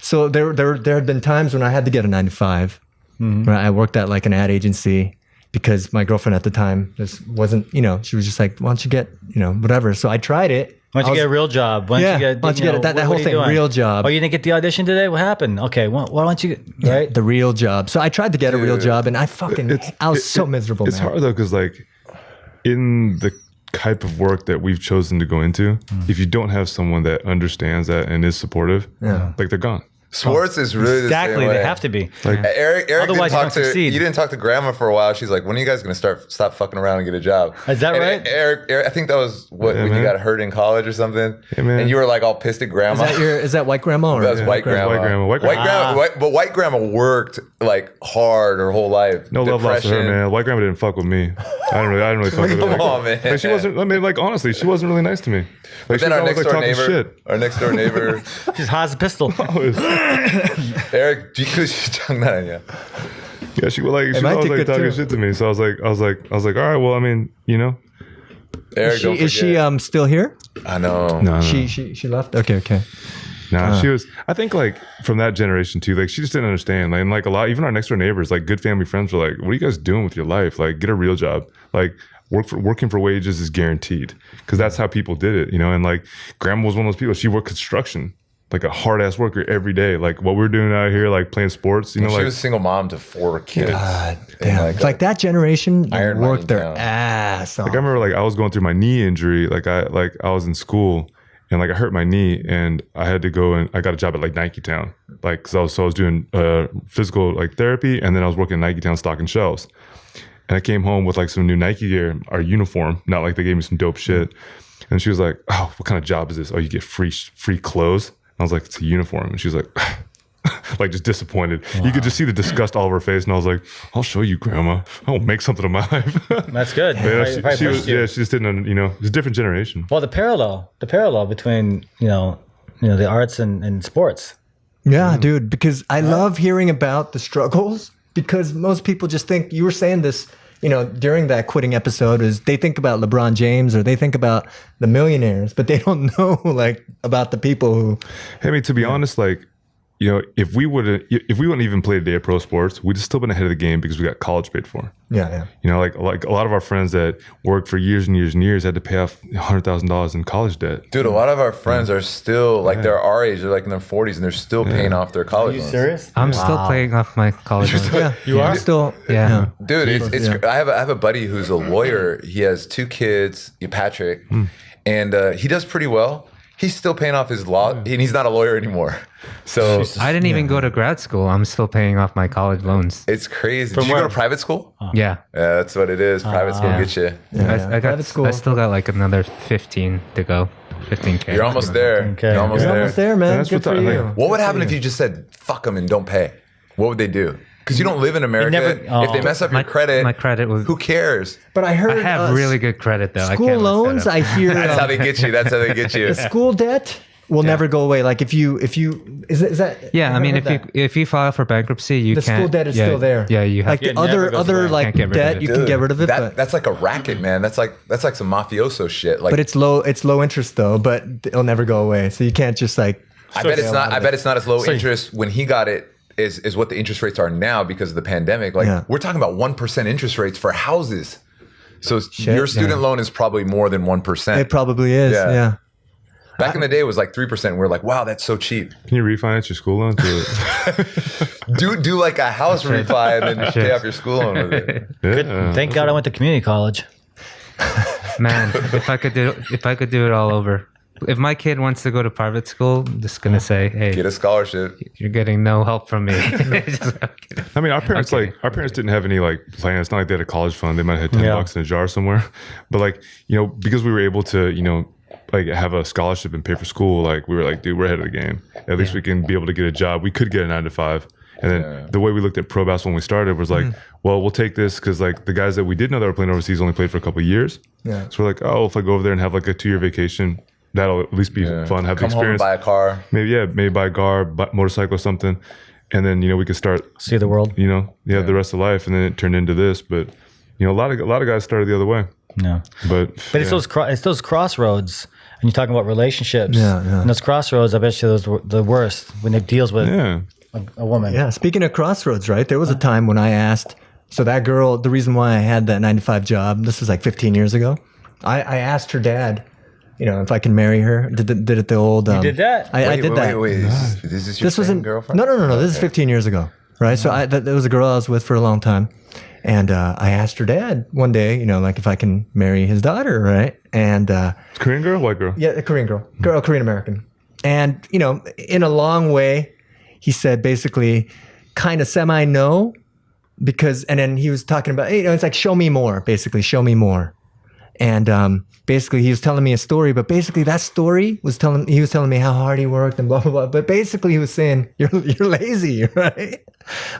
so there had been times when I had to get a 9 to 5. Right? I worked at an ad agency because my girlfriend at the time just wasn't. She was just like, why don't you get whatever? So I tried it. Why don't you get a real job? Why don't you get, why don't you get that what whole are you thing, doing? real job. Oh, you didn't get the audition today? What happened? Okay, why don't you, right? The real job. So I tried to get a real job, and I was so miserable. It's man. hard though, because in the type of work that we've chosen to go into, if you don't have someone that understands that and is supportive, they're gone. Sports is really exactly. the same way. They have to be. Eric Otherwise, didn't you don't succeed. You didn't talk to grandma for a while. She's like, when are you guys going to stop fucking around and get a job? Is that right? Eric, I think that was when man. you got hurt in college or something. Yeah, man. And you were like all pissed at grandma. Is that white grandma? Or That was white grandma. But white grandma worked like hard her whole life. No love lost to her, man. White grandma didn't fuck with me. I didn't really fuck with her. Come on, man. Like, she wasn't. I mean, like honestly, she wasn't really nice to me. Like, Then she was always, our next door neighbor, She's hot as a pistol. Eric, yeah. Yeah, she was like talking shit to me. So I was like, all right, well, I mean, you know. Eric, is she still here? I know. No. She left. Okay. Nah, she was. I think like from that generation too. Like she just didn't understand. Like, and like a lot, even our next door neighbors, like good family friends, were like, "What are you guys doing with your life? Like, get a real job. Like, working for wages is guaranteed because that's how people did it, you know." And like, grandma was one of those people. She worked construction, like a hard ass worker every day. Like what we're doing out here, like playing sports. You know, she like was a single mom to 4 kids. God damn. Like that generation worked their down. ass off. I remember like I was going through my knee injury. Like I was in school. And like I hurt my knee, and I had to go and I got a job at like Nike Town, like because I was doing physical like therapy, and then I was working at Nike Town stocking shelves. And I came home with like some new Nike gear, our uniform, not like they gave me some dope shit. And she was like, "Oh, what kind of job is this? Oh, you get free clothes?" And I was like, "It's a uniform." And she was like, like just disappointed. Wow. You could just see the disgust all over her face, and I was like, "I'll show you, Grandma. I'll make something of my life." That's good. Yeah, she was. Yeah, she just didn't. You know, it's a different generation. Well, the parallel between the arts and sports. Yeah, dude. Because I love hearing about the struggles. Because most people just think you were saying this. During that quitting episode, is they think about LeBron James or they think about the millionaires, but they don't know like about the people who. Hey, I mean, to be honest, like. If we wouldn't even play a day of pro sports, we'd still been ahead of the game because we got college paid for. Yeah. Like a lot of our friends that worked for years and years and years had to pay off $100,000 in college debt. Dude, a lot of our friends are still like they're our age, they're like in their 40s, and they're still paying off their college loans. Are you serious? I'm still paying off my college loans. Yeah, you are still. Yeah. Dude, it's. I have a buddy who's a lawyer. He has 2 kids, Patrick, and he does pretty well. He's still paying off his law, and he's not a lawyer anymore. So I didn't even go to grad school. I'm still paying off my college loans. It's crazy. Did you go to private school? Yeah. Yeah, that's what it is. Private school gets you. I got Private school. I still got like another 15 to go. 15K. You're almost there. Okay. You're almost You're there. almost there, man. That's Good for what you. like, What would happen if you just said "fuck them" and don't pay? What would they do? Because you don't live in America. If they mess up your credit, my credit was. who cares? But I heard I have really good credit though. I school can't mess that loans. up. I hear That's how they get you. That's how they get you. the school debt will never go away. Like if you is that Yeah, I mean, heard that? if you file for bankruptcy, you the can't. school debt is still there. Yeah, you have like to. the It never goes other away. like Can't get rid of debt it. you can get rid of it. But That's like a racket, man. That's like some mafioso shit. Like, it's low interest though, but it'll never go away. So you can't just like. I bet it's not as low interest when he got it is what the interest rates are now because of the pandemic. Like we're talking about 1% interest rates for houses. So your student loan is probably more than 1%. It probably is. Yeah. Back in the day, it was like 3%. We're like, wow, that's so cheap. can you refinance your school loan? Do like a house refi and then pay off your school loan with it. Yeah. Thank God I went to community college. Man, if I could do it all over. If my kid wants to go to private school, I'm just gonna say, hey, Get a scholarship. you're getting no help from me. I mean, our parents didn't have any like plans. It's not like they had a college fund. They might have had $10 in a jar somewhere. But like, because we were able to, like have a scholarship and pay for school, like we were like, dude, we're ahead of the game. At least we can be able to get a job. We could get a 9 to 5. And then the way we looked at pro basketball when we started was like, well, we'll take this because like the guys that we did know that were playing overseas only played for a couple of years. Yeah. So we're like, oh, if I go over there and have like a 2-year vacation, that'll at least be fun. Have the Come home and experience. buy a car. Maybe buy a car, motorcycle or something. And then, we could start See the world. the rest of life. And then it turned into this. But, a lot of guys started the other way. No. But It's those crossroads, and you're talking about relationships. Yeah. And those crossroads, I bet you those were the worst when it deals with a woman. Yeah. Speaking of crossroads, right? There was a time when I asked. So that girl, the reason why I had that 9 to 5 job, this was like 15 years ago. I asked her dad, if I can marry her. Did it the old. You did that? I did that. Wait. Is this your same girlfriend? No. This is 15 years ago, right? So there was a girl I was with for a long time. And I asked her dad one day, like if I can marry his daughter, right? And Korean girl, white girl? yeah, a Korean girl, Korean American. And in a long way, he said basically kind of semi no, because, and then he was talking about, you know, it's like, show me more, basically, show me more. And basically he was telling me a story, but basically that story was he was telling me how hard he worked and blah, blah, blah. But basically he was saying, you're lazy, right?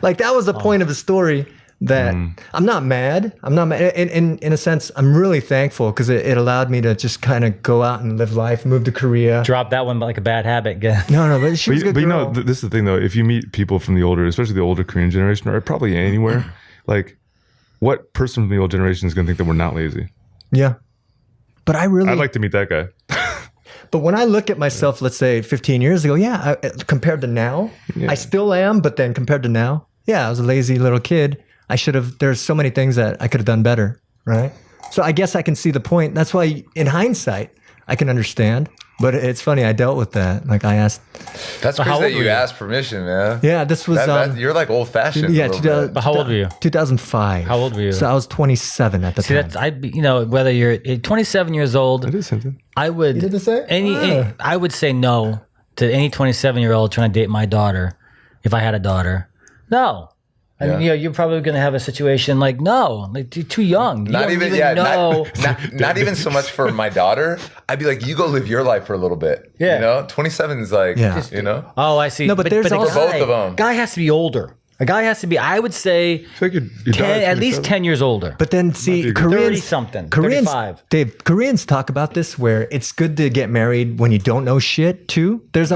Like that was the point of the story. That I'm not mad. I'm not mad. In a sense, I'm really thankful because it allowed me to just kind of go out and live life, move to Korea. Drop that one like a bad habit. No, but she was a good But you girl. know, this is the thing though. If you meet people from the older, especially the older Korean generation, or probably anywhere, like what person from the old generation is going to think that we're not lazy? Yeah. But I'd like to meet that guy. But when I look at myself, let's say 15 years ago, compared to now, I still am. But then compared to now, I was a lazy little kid. There's so many things that I could have done better, right? So I guess I can see the point. That's why in hindsight, I can understand. But it's funny, I dealt with that. Like I asked. That's crazy that you asked permission, man. Yeah, this was... you're like old fashioned. Yeah, but how old were you? 2005. How old were you? So I was 27 at the time. Whether you're 27 years old, I did something. I would... You did the same? I would say no to any 27-year-old trying to date my daughter if I had a daughter. No. I mean, you're probably going to have a situation like, no, like you're too young. You not don't even, know. not even so much for my daughter. I'd be like, you go live your life for a little bit. Yeah. You know, 27 is like, you know. Oh, I see. No, but there's also... both of them. Guy has to be older. A guy has to be, I would say, I feel like your 10, at least 10 years older. But then see, Koreans... 30-something, Koreans, 35. Dave, Koreans talk about this where it's good to get married when you don't know shit too. There's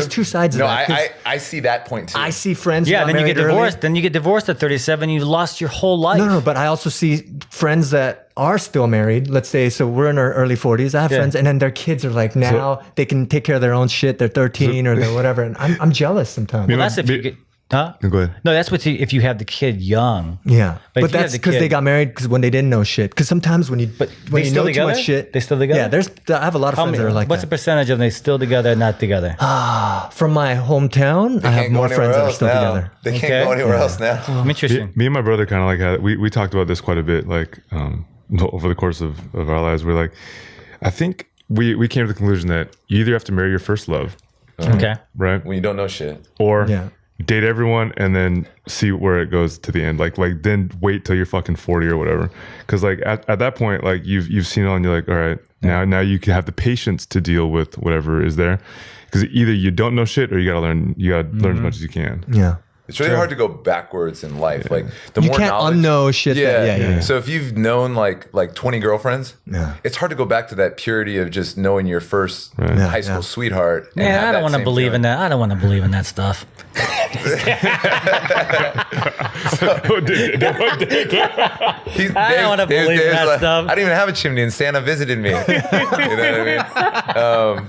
two sides of that. No, I see that point too. I see friends. Yeah, who got then you get married divorced. early. Then you get divorced at 37. You lost your whole life. No, but I also see friends that are still married. Let's say, so we're in our early 40s. I have friends, and then their kids are like now they can take care of their own shit. They're 13 or they're whatever, and I'm jealous sometimes. Well, that's if you get... Huh? Go ahead. No, that's if you have the kid young. Yeah, But but if you have that's the because kid- they got married because when they didn't know shit. Because sometimes when you they know still too together? much shit, They still together? Yeah, I have a lot of friends that are like what's that. the percentage of them still together, not together? From my hometown, I have more friends that are still together. They can't go anywhere else now. I'm interested. Me and my brother kind of like had we talked about this quite a bit, like over the course of our lives. We're like, I think we came to the conclusion that you either have to marry your first love, Okay. right, When you don't know shit. or Yeah. date everyone and then see where it goes to the end. Like then wait till you're fucking 40 or whatever. Because like at that point, like you've seen it all and you're like, all right, now you can have the patience to deal with whatever is there. Because either you don't know shit or you gotta learn as much as you can. Yeah. It's really hard to go backwards in life. Like the You more can't knowledge, unknow shit. Yeah. So if you've known like 20 girlfriends, it's hard to go back to that purity of just knowing your first high school sweetheart. and Man, have I that don't want to same believe in feeling. that. I don't want to believe in that stuff. I don't want to believe in that stuff. I didn't even have a chimney, and Santa visited me. You know what I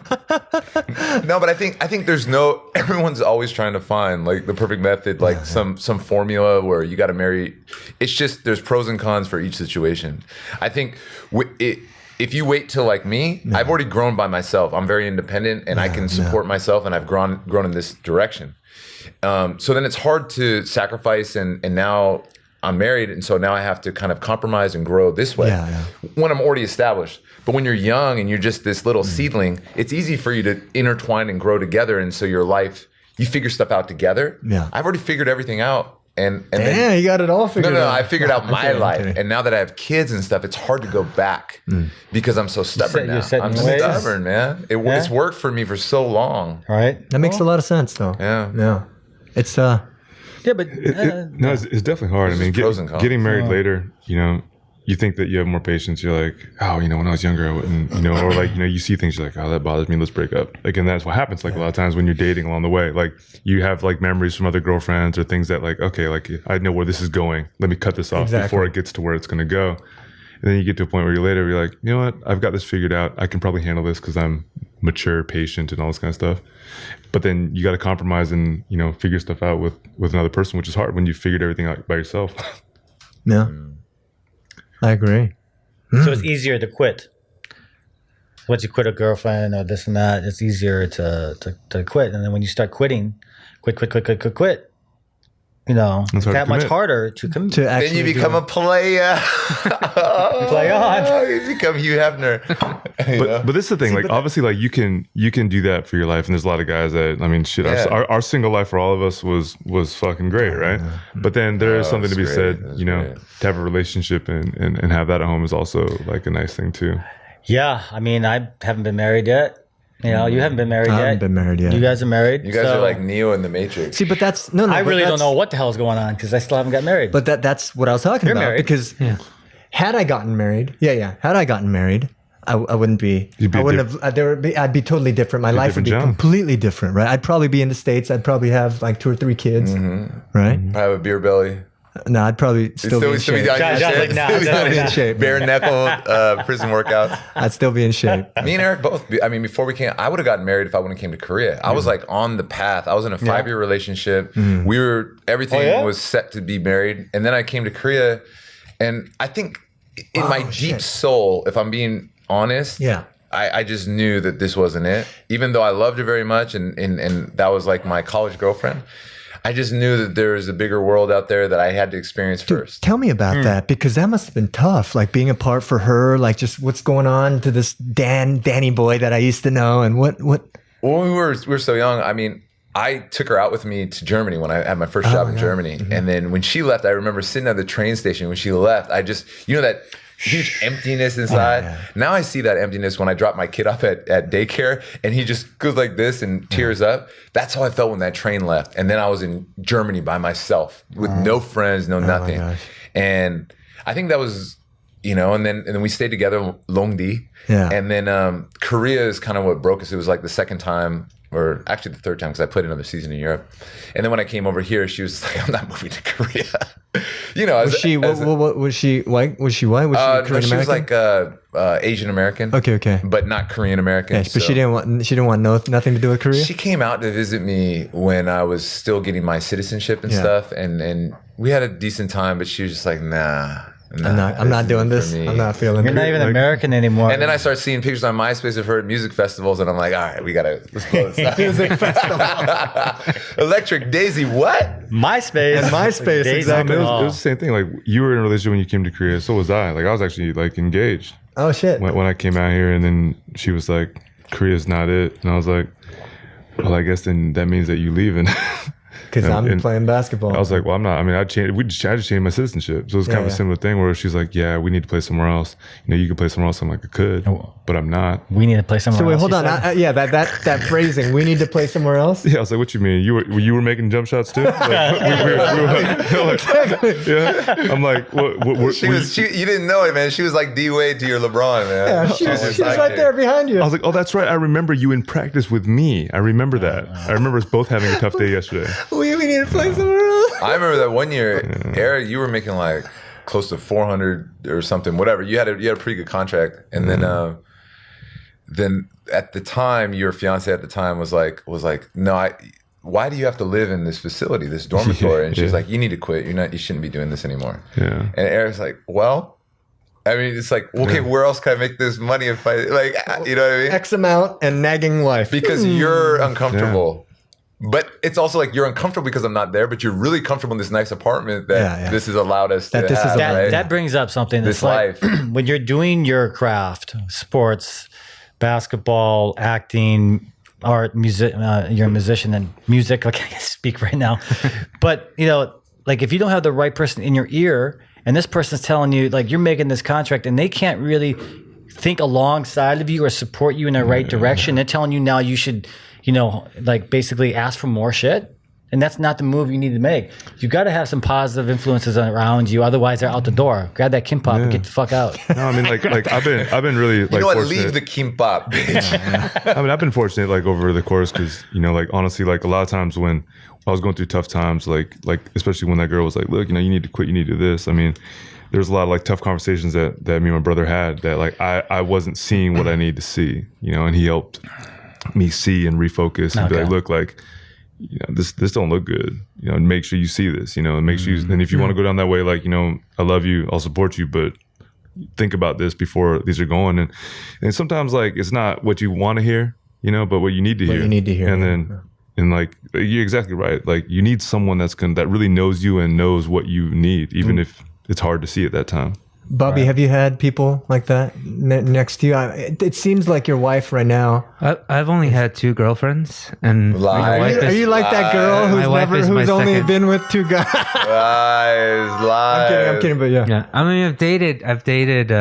mean? No, but I think there's everyone's always trying to find like the perfect method, like some formula where you got to marry. It's just there's pros and cons for each situation. I think if you wait till like me, I've already grown by myself. I'm very independent and I can support myself, and I've grown in this direction. So then it's hard to sacrifice, and now I'm married, and so now I have to kind of compromise and grow this way when I'm already established. But when you're young and you're just this little seedling, it's easy for you to intertwine and grow together, and so your life, you figure stuff out together. Yeah. I've already figured everything out. And you got it all figured out. No, I figured out my life. Okay. And now that I have kids and stuff, it's hard to go back because I'm so stubborn you're now. set in I'm your ways. stubborn, man. It's worked for me for so long. All right. That makes a lot of sense, though. Yeah. It's Yeah, but No, it's definitely hard. I mean, pros and cons. getting married later, you think that you have more patience. You're like, oh, when I was younger, I wouldn't, or like, you see things, you're like, oh, that bothers me. Let's break up. Like, and that's what happens. Like a lot of times when you're dating along the way, like you have like memories from other girlfriends or things that like, okay, like I know where this is going. Let me cut this off before it gets to where it's going to go. And then you get to a point where you're like, you know what? I've got this figured out. I can probably handle this because I'm mature, patient, and all this kind of stuff. But then you got to compromise and, figure stuff out with another person, which is hard when you figured everything out by yourself. Yeah. I agree. so it's easier to quit. Once you quit a girlfriend or this and that, it's easier to quit. And then when you start quitting, quit. it's hard to that much commit. harder to commit. To actually Then you become a player. Play on. You become Hugh Hefner. But this is the thing. Like, obviously, like you can do that for your life, and there's a lot of guys that, I mean, shit. Yeah. Our single life for all of us was fucking great, right? But then there is something to be it's said, great. to have a relationship and have that at home is also like a nice thing too. Yeah, I mean, I haven't been married yet. You haven't been married I yet. haven't been married yet. You guys are married. You guys so are like Neo in the Matrix. See, but that's no. I but really don't that's- know what the hell's going on because I still haven't got married. But that's what I was talking about. married. Because had I gotten married, had I gotten married, I wouldn't be. You'd be I wouldn't have. I'd be totally different. My life would be different job. completely different, right? I'd probably be in the States. I'd probably have like 2 or 3 kids, right? I have a beer belly. No, I'd probably still be in shape. John's like, nah, Still be in shape. Bare knuckle prison workouts. I'd still be in shape. Me and Eric both. I mean, before we came, I would have gotten married if I wouldn't have came to Korea. I was like on the path. I was in a 5-year relationship. We were everything was set to be married, and then I came to Korea, and I think in my deep soul, if I'm being honest, I just knew that this wasn't it. Even though I loved her very much, and that was like my college girlfriend. I just knew that there was a bigger world out there that I had to experience first. Tell me about that, because that must have been tough, like being apart for her, like just what's going on to this Danny boy that I used to know, and what. When we were so young, I mean, I took her out with me to Germany when I had my first job in Germany. And then when she left, I remember sitting at the train station when she left. I just, that huge emptiness inside. Now I see that emptiness when I drop my kid off at daycare and he just goes like this and tears up. That's how I felt when that train left. And then I was in Germany by myself with no friends, no nothing. And I think that was, and then we stayed together, Longdi. Yeah. And then Korea is kind of what broke us. It was like the second time, or actually the third time, because I played another season in Europe. And then when I came over here, she was like, I'm not moving to Korea. Was she white? Was she Korean no, American? she was like Asian American. Okay. But not Korean American. Yeah, but she didn't want nothing to do with Korea? She came out to visit me when I was still getting my citizenship and stuff. And we had a decent time, but she was just like, nah. I'm not doing this. I'm not feeling You're it. not even American anymore. And then I started seeing pictures on MySpace of her at music festivals, and I'm like, all right, let's blow this up. Music festival. Electric Daisy, what? MySpace. And MySpace, Daisy. exactly. It was the same thing. Like, you were in a relationship when you came to Korea, so was I. Like, I was actually like engaged Oh shit. when I came out here, and then she was like, Korea's not it. And I was like, well, I guess then that means that you leaving. Because I'm playing basketball. I was like, well, I'm not. I mean, I just changed my citizenship. So it's kind of a similar thing where she's like, yeah, we need to play somewhere else. You can play somewhere else. I'm like, I could, but I'm not. We need to play somewhere So wait, else. hold on. That phrasing. We need to play somewhere else. Yeah, I was like, what you mean? You were making jump shots too? Like, yeah. I'm like, what? You didn't know it, man. She was like D-Wade to your LeBron, man. Yeah, she was right there behind you. I was like, oh, that's right. I remember you in practice with me. I remember that. I remember us both having a tough day yesterday. We need to play somewhere else. I remember that one year, Eric, you were making like close to 400 or something, whatever. You had a pretty good contract, and then at the time, your fiance at the time was like, no, why do you have to live in this facility, this dormitory? And she's like, you need to quit. You shouldn't be doing this anymore. Yeah. And Eric's like, well, I mean, it's like, okay, where else can I make this money if I like, you know what I mean? X amount and nagging wife. Because you're uncomfortable. But it's also like you're uncomfortable because I'm not there, but you're really comfortable in this nice apartment that this has allowed us to have. Right? That brings up something. This like, life. when you're doing your craft, sports, basketball, acting, art, music, you're a musician and music, like I can't speak right now. But, like if you don't have the right person in your ear and this person's telling you, like you're making this contract and they can't really think alongside of you or support you in the right direction, they're telling you now you should, like basically ask for more shit. And that's not the move you need to make. You got to have some positive influences around you. Otherwise, they're out the door. Grab that kimbap and get the fuck out. No, I mean, like I've been really like, you know what? fortunate. Leave the kimbap, bitch. I mean, I've been fortunate like over the course because like honestly, like a lot of times when I was going through tough times, like especially when that girl was like, look, you need to quit, you need to do this. I mean, there's a lot of like tough conversations that me and my brother had that like I wasn't seeing what I need to see, and he helped me see and refocus and be like, look, like, this don't look good, make sure you see this, and make sure and if you want to go down that way, like, I love you, I'll support you, but think about this before these are going. And sometimes like it's not what you want to hear, but what you need to hear. You need to hear. And then And like you're exactly right. Like you need someone that really knows you and knows what you need, even if it's hard to see at that time. Bobby, have you had people like that next to you? It seems like your wife right now. I've only had 2 girlfriends, and my wife Are you like that girl who's only been with 2 guys? Lies. I'm kidding, but yeah. Yeah, I mean, I've dated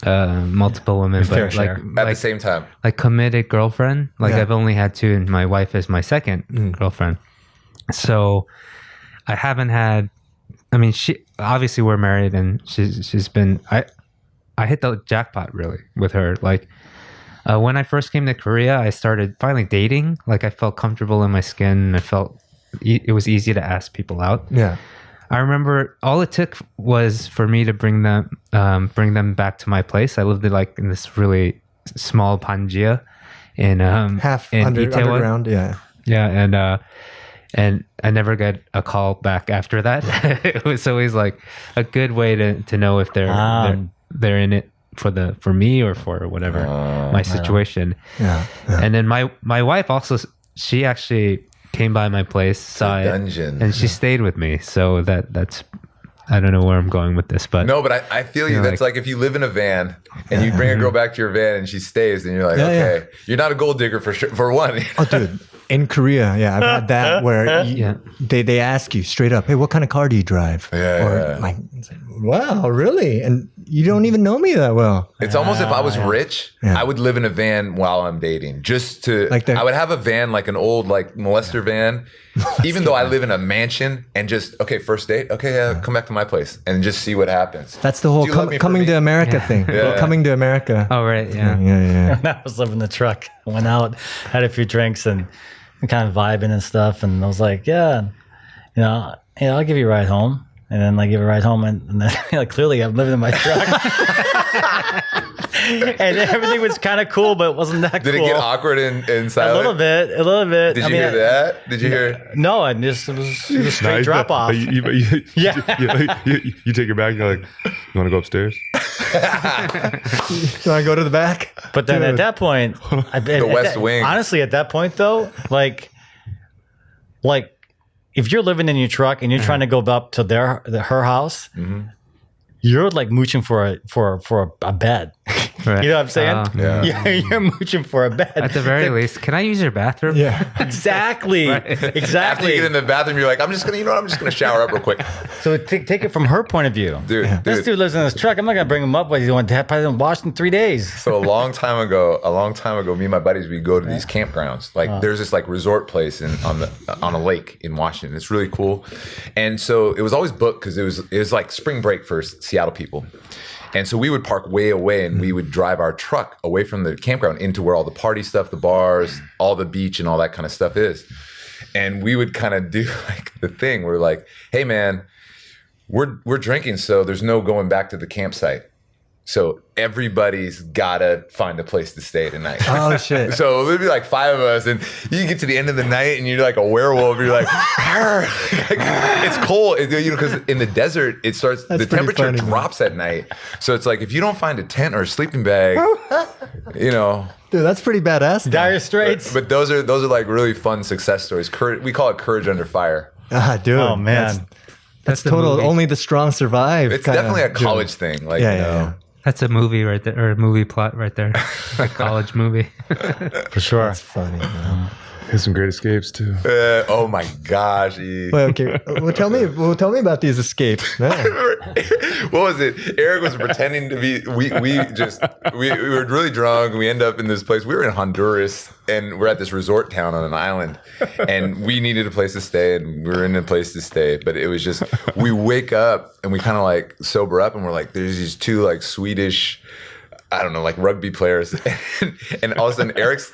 multiple women, but like at the same time, like committed girlfriend. Like Yeah. I've only had 2, and my wife is my second girlfriend. So I haven't had. I mean, she obviously we're married, and she's been. I hit the jackpot really with her. Like when I first came to Korea, I started finally dating. Like I felt comfortable in my skin. I felt it was easy to ask people out. Yeah. I remember all it took was for me to bring them back to my place. I lived in this really small panjia in Itaewon. Underground. Yeah. Yeah, and I never got a call back after that. It was always like a good way to know if they're in it for me or for whatever my situation. Yeah. And then my wife also, she actually came by my place, saw it, dungeon. and she stayed with me. So that's I don't know where I'm going with this, but no, but I feel you. That's like if you live in a van and you bring a girl back to your van and she stays, and you're like, okay, you're not a gold digger for one. Oh, dude. In Korea, I've had that where they ask you straight up, hey, what kind of car do you drive? Like, wow, really? And you don't even know me that well. It's almost if I was rich, I would live in a van while I'm dating. Just to, I would have a van, like an old like molester van, even though I live in a mansion, and just, okay, first date, okay, come back to my place and just see what happens. That's the whole coming to America thing. Coming to America. Oh, right, yeah. When I was living in the truck, I went out, had a few drinks, and kind of vibing and stuff, and I was like, I'll give you a ride home. And then I give a ride home, and then like clearly I'm living in my truck. And everything was kind of cool, but it wasn't that cool. Did it get awkward inside? A little bit. Did you hear that? Did you hear? No, it was a straight drop off. You take her back. You're like, you want to go upstairs? You want to go to the back? But then at that point, the West Wing. Honestly, at that point though, like if you're living in your truck and you're trying to go up to her house, you're like mooching for a bed. Right. You know what I'm saying? You're mooching for a bed. At the very least, can I use your bathroom? Yeah. Exactly. Exactly. After you get in the bathroom, you're like, I'm just gonna shower up real quick. So take it from her point of view. Dude. This dude lives in this truck. I'm not gonna bring him up. But he's going to probably wash in 3 days. So a long time ago, me and my buddies, we go to these campgrounds. Like there's this like resort place on a lake in Washington. It's really cool. And so it was always booked because it was like spring break for Seattle people. And so we would park way away, and we would drive our truck away from the campground into where all the party stuff, the bars, all the beach and all that kind of stuff is. And we would kind of do like the thing where like, hey man, we're drinking, so there's no going back to the campsite. So everybody's gotta find a place to stay tonight. Oh shit! So there'd be like 5 of us, and you get to the end of the night, and you're like a werewolf. You're like, it's cold, because in the desert it starts. The temperature drops at night, so it's like if you don't find a tent or a sleeping bag, Dude, that's pretty badass. Dire Straits. But those are like really fun success stories. We call it courage under fire. Dude. Oh man, that's total. Only the strong survive. It's definitely a college thing. Like That's a movie right there, or a movie plot right there. A college movie. For sure. That's funny. Man. There's some great escapes too. Oh my gosh! Well, okay. Well, tell me about these escapes. Man. What was it? Eric was pretending to be. We were really drunk. We end up in this place. We were in Honduras, and we're at this resort town on an island, and we needed a place to stay, and we were in a place to stay. But it was just we wake up and we kind of like sober up, and we're like, there's these 2 like Swedish, I don't know, like rugby players. And all of a sudden Eric's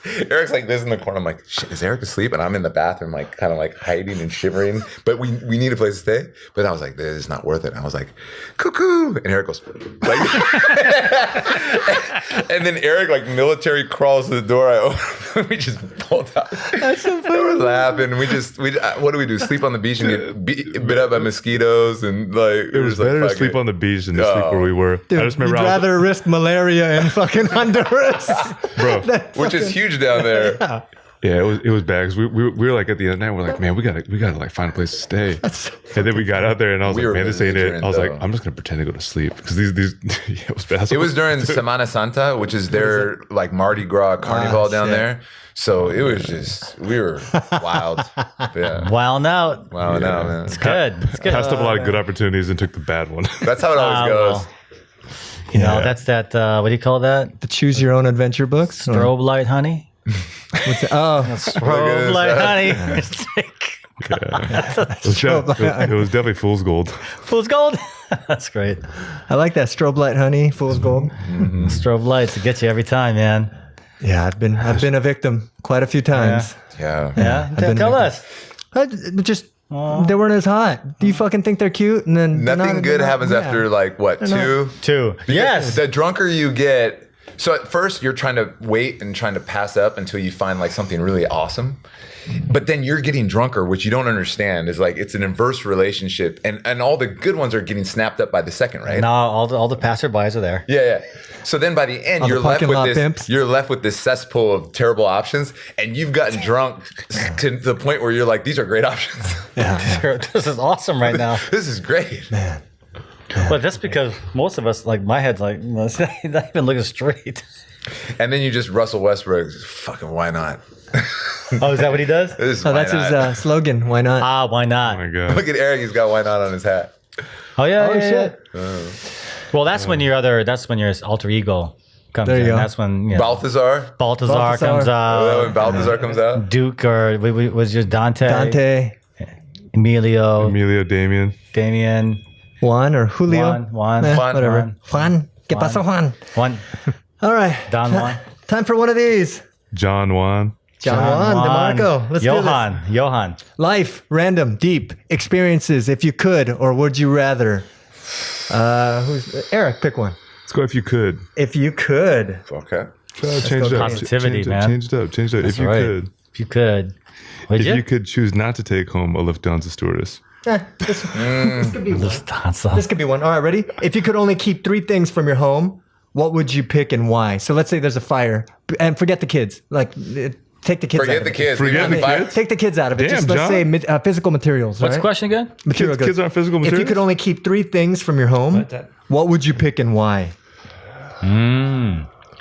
like this in the corner. I'm like, shit, is Eric asleep? And I'm in the bathroom, like kind of like hiding and shivering. But we need a place to stay. But I was like, this is not worth it. And I was like, cuckoo. And Eric goes, like, and then Eric like military crawls to the door. I open, we just pulled out. That's so funny. We're laughing. What do we do? Sleep on the beach and get bit up by mosquitoes, and like it was better to sleep on the beach than to sleep where we were. Dude, I just remember you'd rather risk malaria in fucking Honduras, bro, which is huge down there. Yeah, it was bad because we were like at the end of the night, we're like, man, we gotta like find a place to stay. And then we got out there and I was like, man, this ain't it. I was like, I'm just gonna pretend to go to sleep because these yeah, it was bad. It was during Semana Santa, which is their like Mardi Gras carnival down there. So it was just, we were wild. Yeah. Wilding out. Wilding out, man. It's good. It's good. Passed up a lot of good opportunities and took the bad one. That's how it always goes. Well, you know, that's that, what do you call that? The choose your own adventure books. Strobe light honey? What's that? Oh, Strobe light honey. It's like, It was definitely fool's gold. fool's gold. That's great. I like that strobe light, honey, fool's gold. Strobe lights to get you every time, man. Yeah, I've been a victim quite a few times. Yeah. Yeah. been Tell a us. Just they weren't as hot. Do you fucking think they're cute? And then Nothing good happens after like what, two? Two. Yes. The drunker you get, so at first you're trying to wait and trying to pass up until you find like something really awesome. But then you're getting drunker, which you don't understand is like it's an inverse relationship, and all the good ones are getting snapped up by the second, right? No, all the passerbys are there. Yeah. So then by the end, you're left with this. Pimps. You're left with this cesspool of terrible options, and you've gotten drunk to the point where you're like, "These are great options. This is awesome right now. This is great, Man. But that's because most of us, like my head's like, it's not even looking straight. And then you just Russell Westbrook. Fucking why not? Oh, is that what he does? This is Oh, why that's not. his slogan. Why not? Why not? Oh my god. Look at Eric. He's got why not on his hat. Oh yeah. Oh, yeah, shit. yeah. Well, that's when your alter ego comes There you in. go. That's when Balthazar. Balthazar comes When out. Balthazar comes out. Duke or was your Dante? Emilio. Damien. Juan or Julio. Juan. Eh, Juan. whatever. Juan. ¿Qué pasó, Juan? Juan. All right. Don Juan. Time for one of these. John Juan. John Juan DeMarco. Let's do Johan. this. Life, random, deep experiences. If you could, or would you rather? Eric? Pick one. Let's go if you could. If you could. Okay. Change it up. Positivity, man. Change it up. If you right. could. If you could. Would If you? you could choose not to take home a Lufthansa stewardess. This could be one. Lufthansa. This could be one. All right, ready? If you could only keep 3 things from your home, what would you pick and why? So let's say there's a fire, and forget the kids. Like, take the kids out Forget of the it. kids. Forget Leave the them kids? Take the kids out of it. Damn, Just let's John. say physical materials. What's the right? question again? Material goods. Kids aren't physical If materials. you could only keep 3 things from your home, what would you pick and why?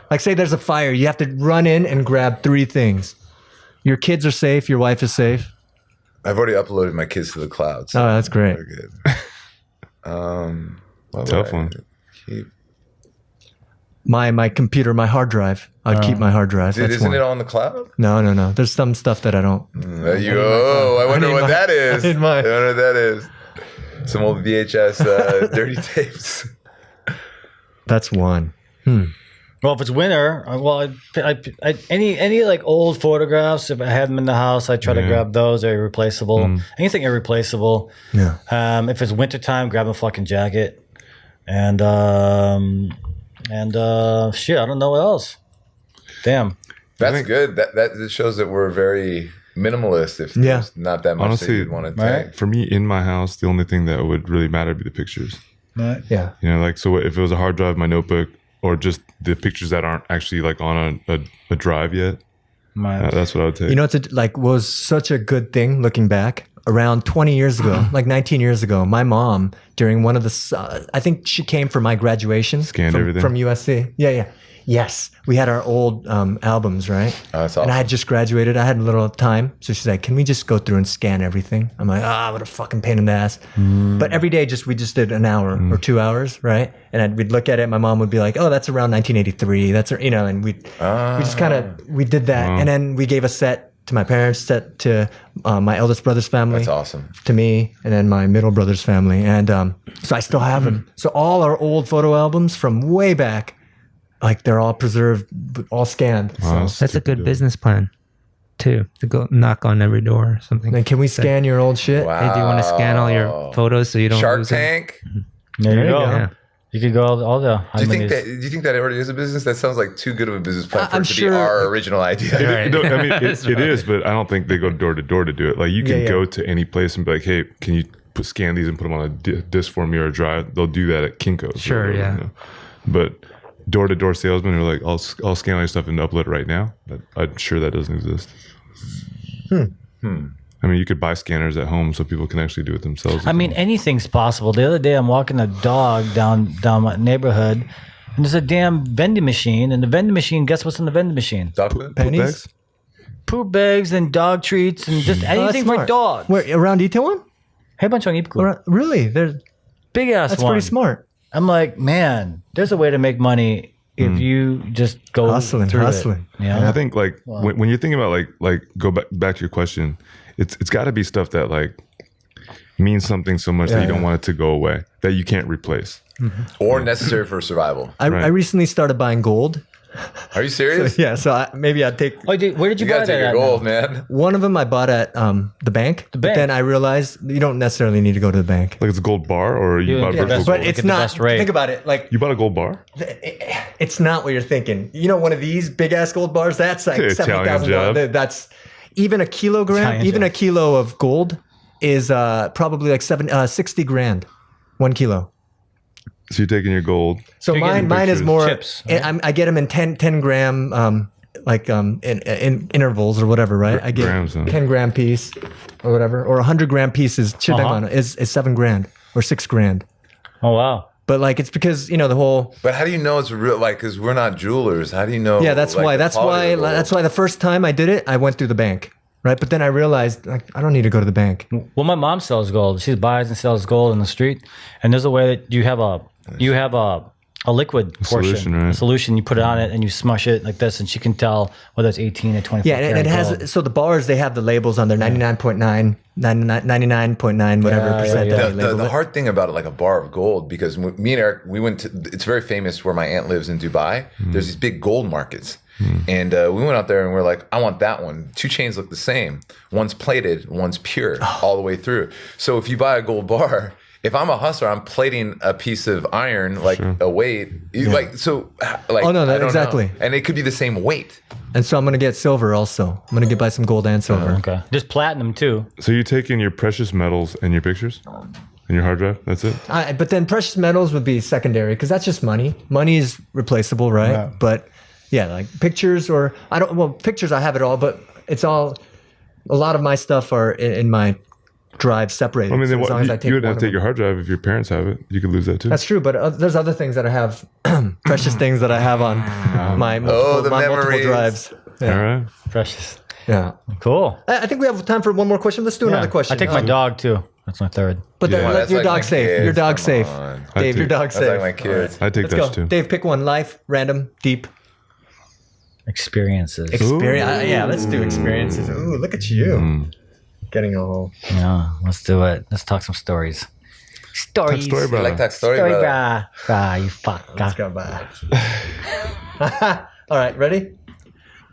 Like, say there's a fire, you have to run in and grab 3 things. Your kids are safe. Your wife is safe. I've already uploaded my kids to the cloud. So Oh, that's great. they're good. What would Tough I one. keep? My computer, my hard drive. I'd keep my hard drive. Dude, That's isn't one. it all in the cloud? No. There's some stuff that I don't. There you go. I wonder what that is. I need mine. I wonder what that is. Some old VHS dirty tapes. That's one. Well, if it's winter, any like old photographs, if I have them in the house, I try to grab those. They're irreplaceable. Anything irreplaceable. Yeah. If it's wintertime, grab a fucking jacket. And shit, I don't know what else. Damn. That's good. That shows that we're very minimalist. If there's not that much Honestly, that you'd want to right? take. For me, in my house, the only thing that would really matter would be the pictures. Yeah. You know, like, so if it was a hard drive, my notebook, or just the pictures that aren't actually like on a drive yet, that's what I would take. You know, was such a good thing looking back. Around 20 years ago, like 19 years ago, my mom, during one of the, I think she came for my graduation. Scanned everything. From USC. Yeah. Yes. We had our old albums, right? Oh, that's awesome. And I had just graduated. I had a little time. So she's like, can we just go through and scan everything? I'm like, what a fucking pain in the ass. But every day, we just did an hour or 2 hours, right? And we'd look at it. My mom would be like, oh, that's around 1983. That's, and we just kind of, we did that. And then we gave a set to my parents, set to my eldest brother's family. That's awesome. To me, and then my middle brother's family. And so I still have them. So all our old photo albums from way back, like they're all preserved, all scanned. Wow. So. That's a good business plan, too, to go knock on every door or something. And can we scan your old shit? Wow. Hey, do you want to scan all your photos so you don't Shark lose them? Tank? There you go. Yeah. You could go all the. Do you think that already is a business? That sounds like too good of a business plan for I'm it to sure- be our original idea. No, I mean, it is, but I don't think they go door to door to do it. Like, you can go to any place and be like, hey, can you scan these and put them on a disc for me or a drive? They'll do that at Kinko's. Sure, or whatever, yeah. you know. But door to door salesmen are like, I'll scan all your stuff and upload it right now. I'm sure that doesn't exist. I mean, you could buy scanners at home so people can actually do it themselves. I mean, anything's possible. The other day, I'm walking a dog down my neighborhood, and there's a damn vending machine. And the vending machine, guess what's in the vending machine? Dog food? Pennies? Poop bags and dog treats and just anything for smart. dogs. Where, around Itaewon? Hey, bunch on Ipku. Really? Big ass That's one. pretty smart. I'm like, man, there's a way to make money if you just go Hustling. through it. Yeah. I think like when you're thinking about like go back to your question, it's got to be stuff that like means something so much that you don't want it to go away, that you can't replace. Or necessary for survival. I recently started buying gold. Are you serious? Yeah, so maybe I'd take Oh, where did you, You buy gotta that take your at gold, now? man. one of them. I bought at the bank. But bank. then I realized you don't necessarily need to go to the bank. Like it's a gold bar, or you bought yeah, virtual that's- gold? But it's Get the not. best rate. Think about it. Like You bought a gold bar? it's not what you're thinking. You know, one of these big ass gold bars. That's like Italian $70,000. That's even a kilogram. Italian Even a job. kilo of gold is probably like 60 grand. 1 kilo. So you're taking your gold. So You're getting mine is pictures. more. Chips, I get them in 10 gram, in intervals or whatever, right? I get Grams, huh? 10 gram piece or whatever, or 100 gram piece is is 7 grand or 6 grand. Oh, wow. But like it's because the whole. But how do you know it's real? Like, because we're not jewelers. How do you know? Yeah, that's like, why. the That's quality why. of the gold? That's why the first time I did it, I went through the bank, right? But then I realized like I don't need to go to the bank. Well, my mom sells gold. She buys and sells gold in the street. And there's a way that you have a liquid portion, solution, right? a solution. You put it on it and you smush it like this, and she can tell whether it's 18 or 24. Yeah, and it has gold. so the bars they have the labels on there 99.9, 99.9 whatever Yeah, percent yeah, that yeah. they The label it. hard thing about it, like a bar of gold, because me and Eric, we went to, it's very famous where my aunt lives in Dubai. There's these big gold markets. And we went out there and we're like, I want that one. 2 chains look the same. One's plated, one's pure all the way through. So if you buy a gold bar, if I'm a hustler, I'm plating a piece of iron, like a weight. Like, so, like, Oh, no, I don't exactly. know. And it could be the same weight. And so I'm gonna get silver also. I'm gonna buy some gold and silver. Okay. Just platinum too. So you're taking your precious metals and your pictures and your hard drive? That's it? But then precious metals would be secondary because that's just money. Money is replaceable, right? Yeah. But yeah, like pictures or pictures I have it all, but it's all. A lot of my stuff are in my drive separated. I mean, so then as long as I you would one have of to take them. your hard drive if your parents have it. You could lose that too. That's true, but there's other things that I have, precious things that I have on my multiple, the my multiple memories. drives. Yeah. All right. Precious. Yeah. Cool. I think we have time for one more question. Let's do another question. I take my dog too. That's my third. But then Yeah. let That's your like dog my safe. kids, Your dog come safe. on. Dave, your dog That's safe. like my kids. I take Let's those go. too. Dave, pick one. Life, random, deep. Experiences. Experience. Yeah, let's do experiences. Ooh, look at you. Getting a whole. Yeah, let's do it. Let's talk some stories. Stories. Story, I brother. like that story, Story, brother. brah. You fuck. Let's go back. All right, ready?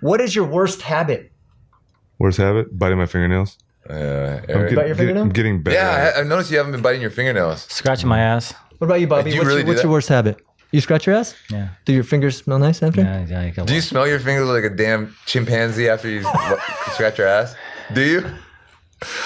What is your worst habit? Worst habit? Biting my fingernails. Eric. Bite your fingernail? I'm getting better. Yeah, I've noticed you haven't been biting your fingernails. Scratching my ass. What about you, Bobby? Do you What's, really your, do what's that? your worst habit? You scratch your ass? Yeah. Do your fingers smell nice after? Yeah, you got Do you smell your fingers like a damn chimpanzee after you scratch your ass? Do you?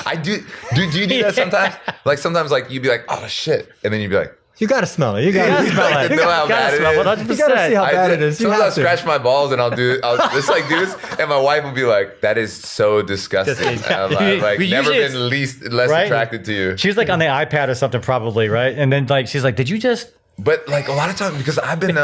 I do. Do you do that sometimes? Like sometimes, like you'd be like, "Oh shit," and then you'd be like, You gotta smell it. You gotta smell like, it. to know how bad it is. You gotta see how bad it is. You Sometimes I'll have to. scratch my balls and I'll just like do this, and my wife will be like, "That is so disgusting." I'm like We never usually been less right? attracted to you. She was like on the iPad or something, probably, right? And then like she's like, "Did you just?" But like a lot of times, because I've been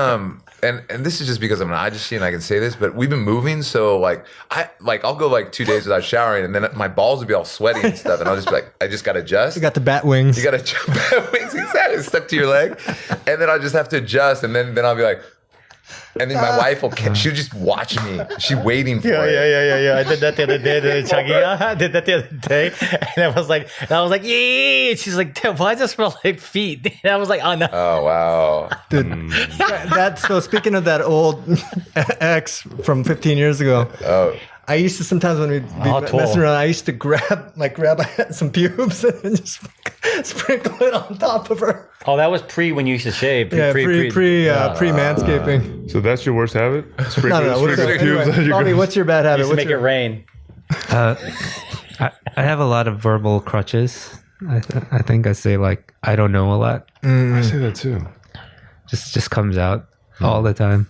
and this is just because I'm an agency and I can say this, but we've been moving, so I'll go like 2 days without showering, and then my balls will be all sweaty and stuff, and I'll just be like, I just gotta adjust. You got the bat wings. You gotta jump back wings, exactly, stuck to your leg, and then I'll just have to adjust, and then I'll be like, and then my wife she'll just watch me. She's waiting for it. Yeah. I did that the other day. Chuggy, I did that the other day, and I was like, "Yee!" And she's like, "Damn, why does it smell like feet?" And I was like, "Oh no." Oh wow. Dude, that's so. Speaking of that old ex from 15 years ago, Oh. I used to sometimes when we'd be messing around, I used to grab some pubes and just sprinkle it on top of her. Oh, that was pre when you used to shave. Pre manscaping. So that's your worst habit? No. Sprinkle What's pubes on anyway, your Bobby, what's your bad habit? Used to What's make it your, rain. I have a lot of verbal crutches. I think I say like I don't know a lot. I say that too. Just comes out all the time.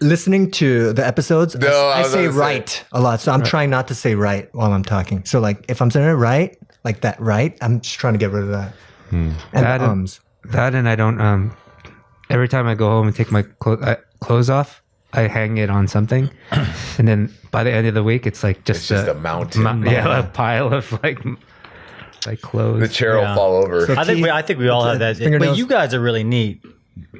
listening to the episodes, I say gonna say. right a lot. So I'm trying not to say right while I'm talking. So like if I'm saying it right, like that right, I'm just trying to get rid of that. And That the ums. That and I don't. Every time I go home and take my clothes off, I hang it on something, and then by the end of the week, it's like It's just a mountain. a pile of like clothes. The chair will fall over. So- I think we all have that. But Fingernails. you guys are really neat.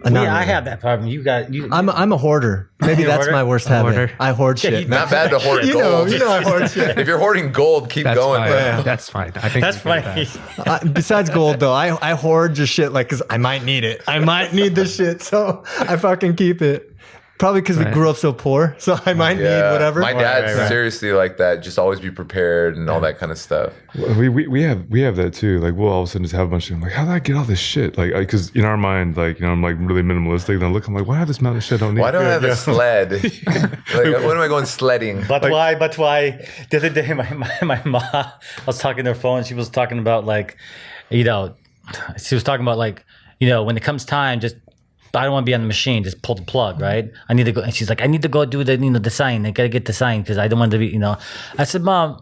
Not I really. have that problem. You got you. I'm a hoarder. Maybe You're a that's hoarder? my worst A habit. hoarder. I hoard shit. Not bad to hoard you gold. know I hoard shit. If you're hoarding gold, keep That's going. fine. Bro. That's fine. I think That's we can do funny. that. Besides gold, though, I hoard just shit like because I might need it. I might need this shit, so I fucking keep it. Probably because we Right. grew up so poor, so I might need whatever. My dad's right. seriously like that. Just always be prepared and all that kind of stuff. We have that too. Like we'll all of a sudden just have a bunch of, I'm like, how did I get all this shit? Like, because in our mind, like, I'm like really minimalistic. Then I look, I'm like, why do I have this amount of shit I don't need? Why don't I have a sled? Like, when am I going sledding? But why? The other day, my mom, I was talking to her phone. She was talking about like, she was talking about like, when it comes time, just. I don't want to be on the machine. Just pull the plug, right? I need to go. And she's like, I need to go do the sign. I gotta get the sign because I don't want to be, I said, Mom,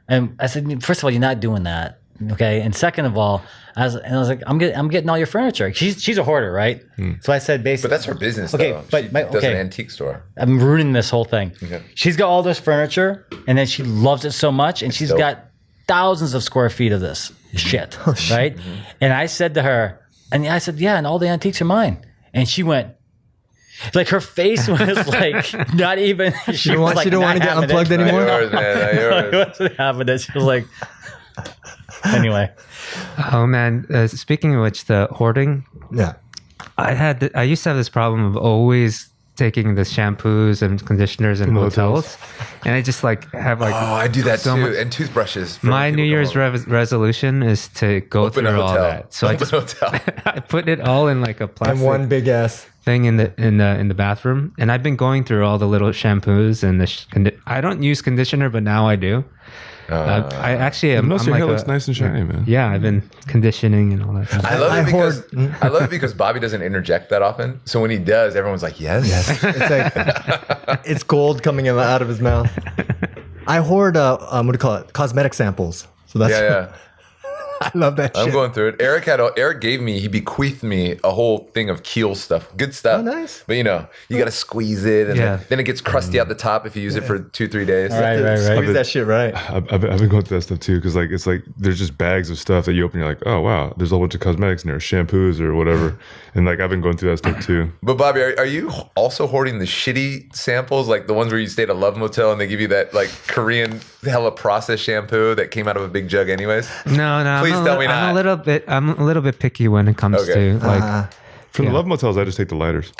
and I said, first of all, you're not doing that, okay? And second of all, I was like, I'm getting all your furniture. She's a hoarder, right? So I said, basically, But that's her business, Okay, though. but She my- does okay. an antique store. I'm ruining this whole thing. Okay. She's got all this furniture, and then she loves it so much, and she's dope. got thousands of square feet of this shit, right? And I said to her, yeah, and all the antiques are mine. And she went, like her face was like not even. She don't want to get unplugged Not anymore? yours, man. Not yours. It wasn't having it. She was like, anyway. Oh man! Speaking of which, the hoarding. Yeah. I used to have this problem of always taking the shampoos and conditioners in hotels, and I just like have like. Oh, I do that so too. much- And toothbrushes. for My when New people Year's come home. resolution is to go Open a through all hotel. that. So I Open just a hotel. I put it all in like a plastic And one big ass. thing in the bathroom, and I've been going through all the little shampoos and I don't use conditioner, but now I do. I actually am. Unless I'm your like hair looks nice and shiny, man. Yeah, I've been conditioning and all that. Stuff. I love I it because hoard- I love it because Bobby doesn't interject that often. So when he does, everyone's like, "Yes, It's like it's gold coming out of his mouth. I hoard what do you call it? Cosmetic samples. So that's yeah." I love that I'm shit. going through it. Eric gave me, he bequeathed me a whole thing of Keel stuff. Good stuff. Oh, nice. But you got to squeeze it and Yeah. then it gets crusty out the top if you use it for 2-3 days. Right. Squeeze that shit right. I've been going through that stuff too because like it's like there's just bags of stuff that you open. You're like, oh wow, there's a whole bunch of cosmetics in there, shampoos or whatever. And like I've been going through that stuff too. But Bobby, are you also hoarding the shitty samples, like the ones where you stayed at a Love Motel and they give you that like Korean hella processed shampoo that came out of a big jug anyways? No. Please tell me I'm not. I'm a little bit picky when it comes Okay. to like. From Yeah. the love motels, I just take the lighters.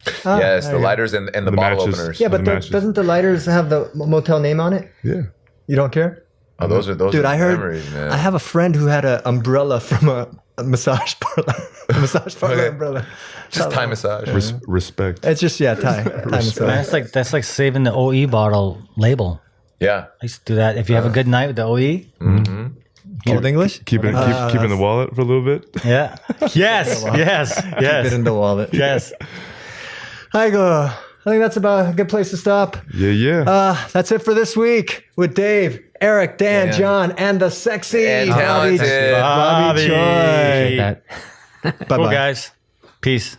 Yes, there the you go. lighters and the The bottle matches. openers. Yeah, but The matches. doesn't the lighters have the motel name on it? Yeah. You don't care? Oh, those Dude, are I heard. memories, man. I have a friend who had an umbrella from a massage parlor. A massage parlor Okay. umbrella. just Thai massage. Respect. It's just Thai massage. That's like saving the OE bottle label. Yeah. I used to do that. If you have a good night with the OE, Old English. Keep it in the wallet for a little bit. yeah. Yes. Keep it in the wallet. Yes. I think that's about a good place to stop. Yeah. That's it for this week with Dave, Eric, Dan, Yeah. John, and the sexy And Bobby talented Choy. that. Bye Cool, bye. guys. Peace.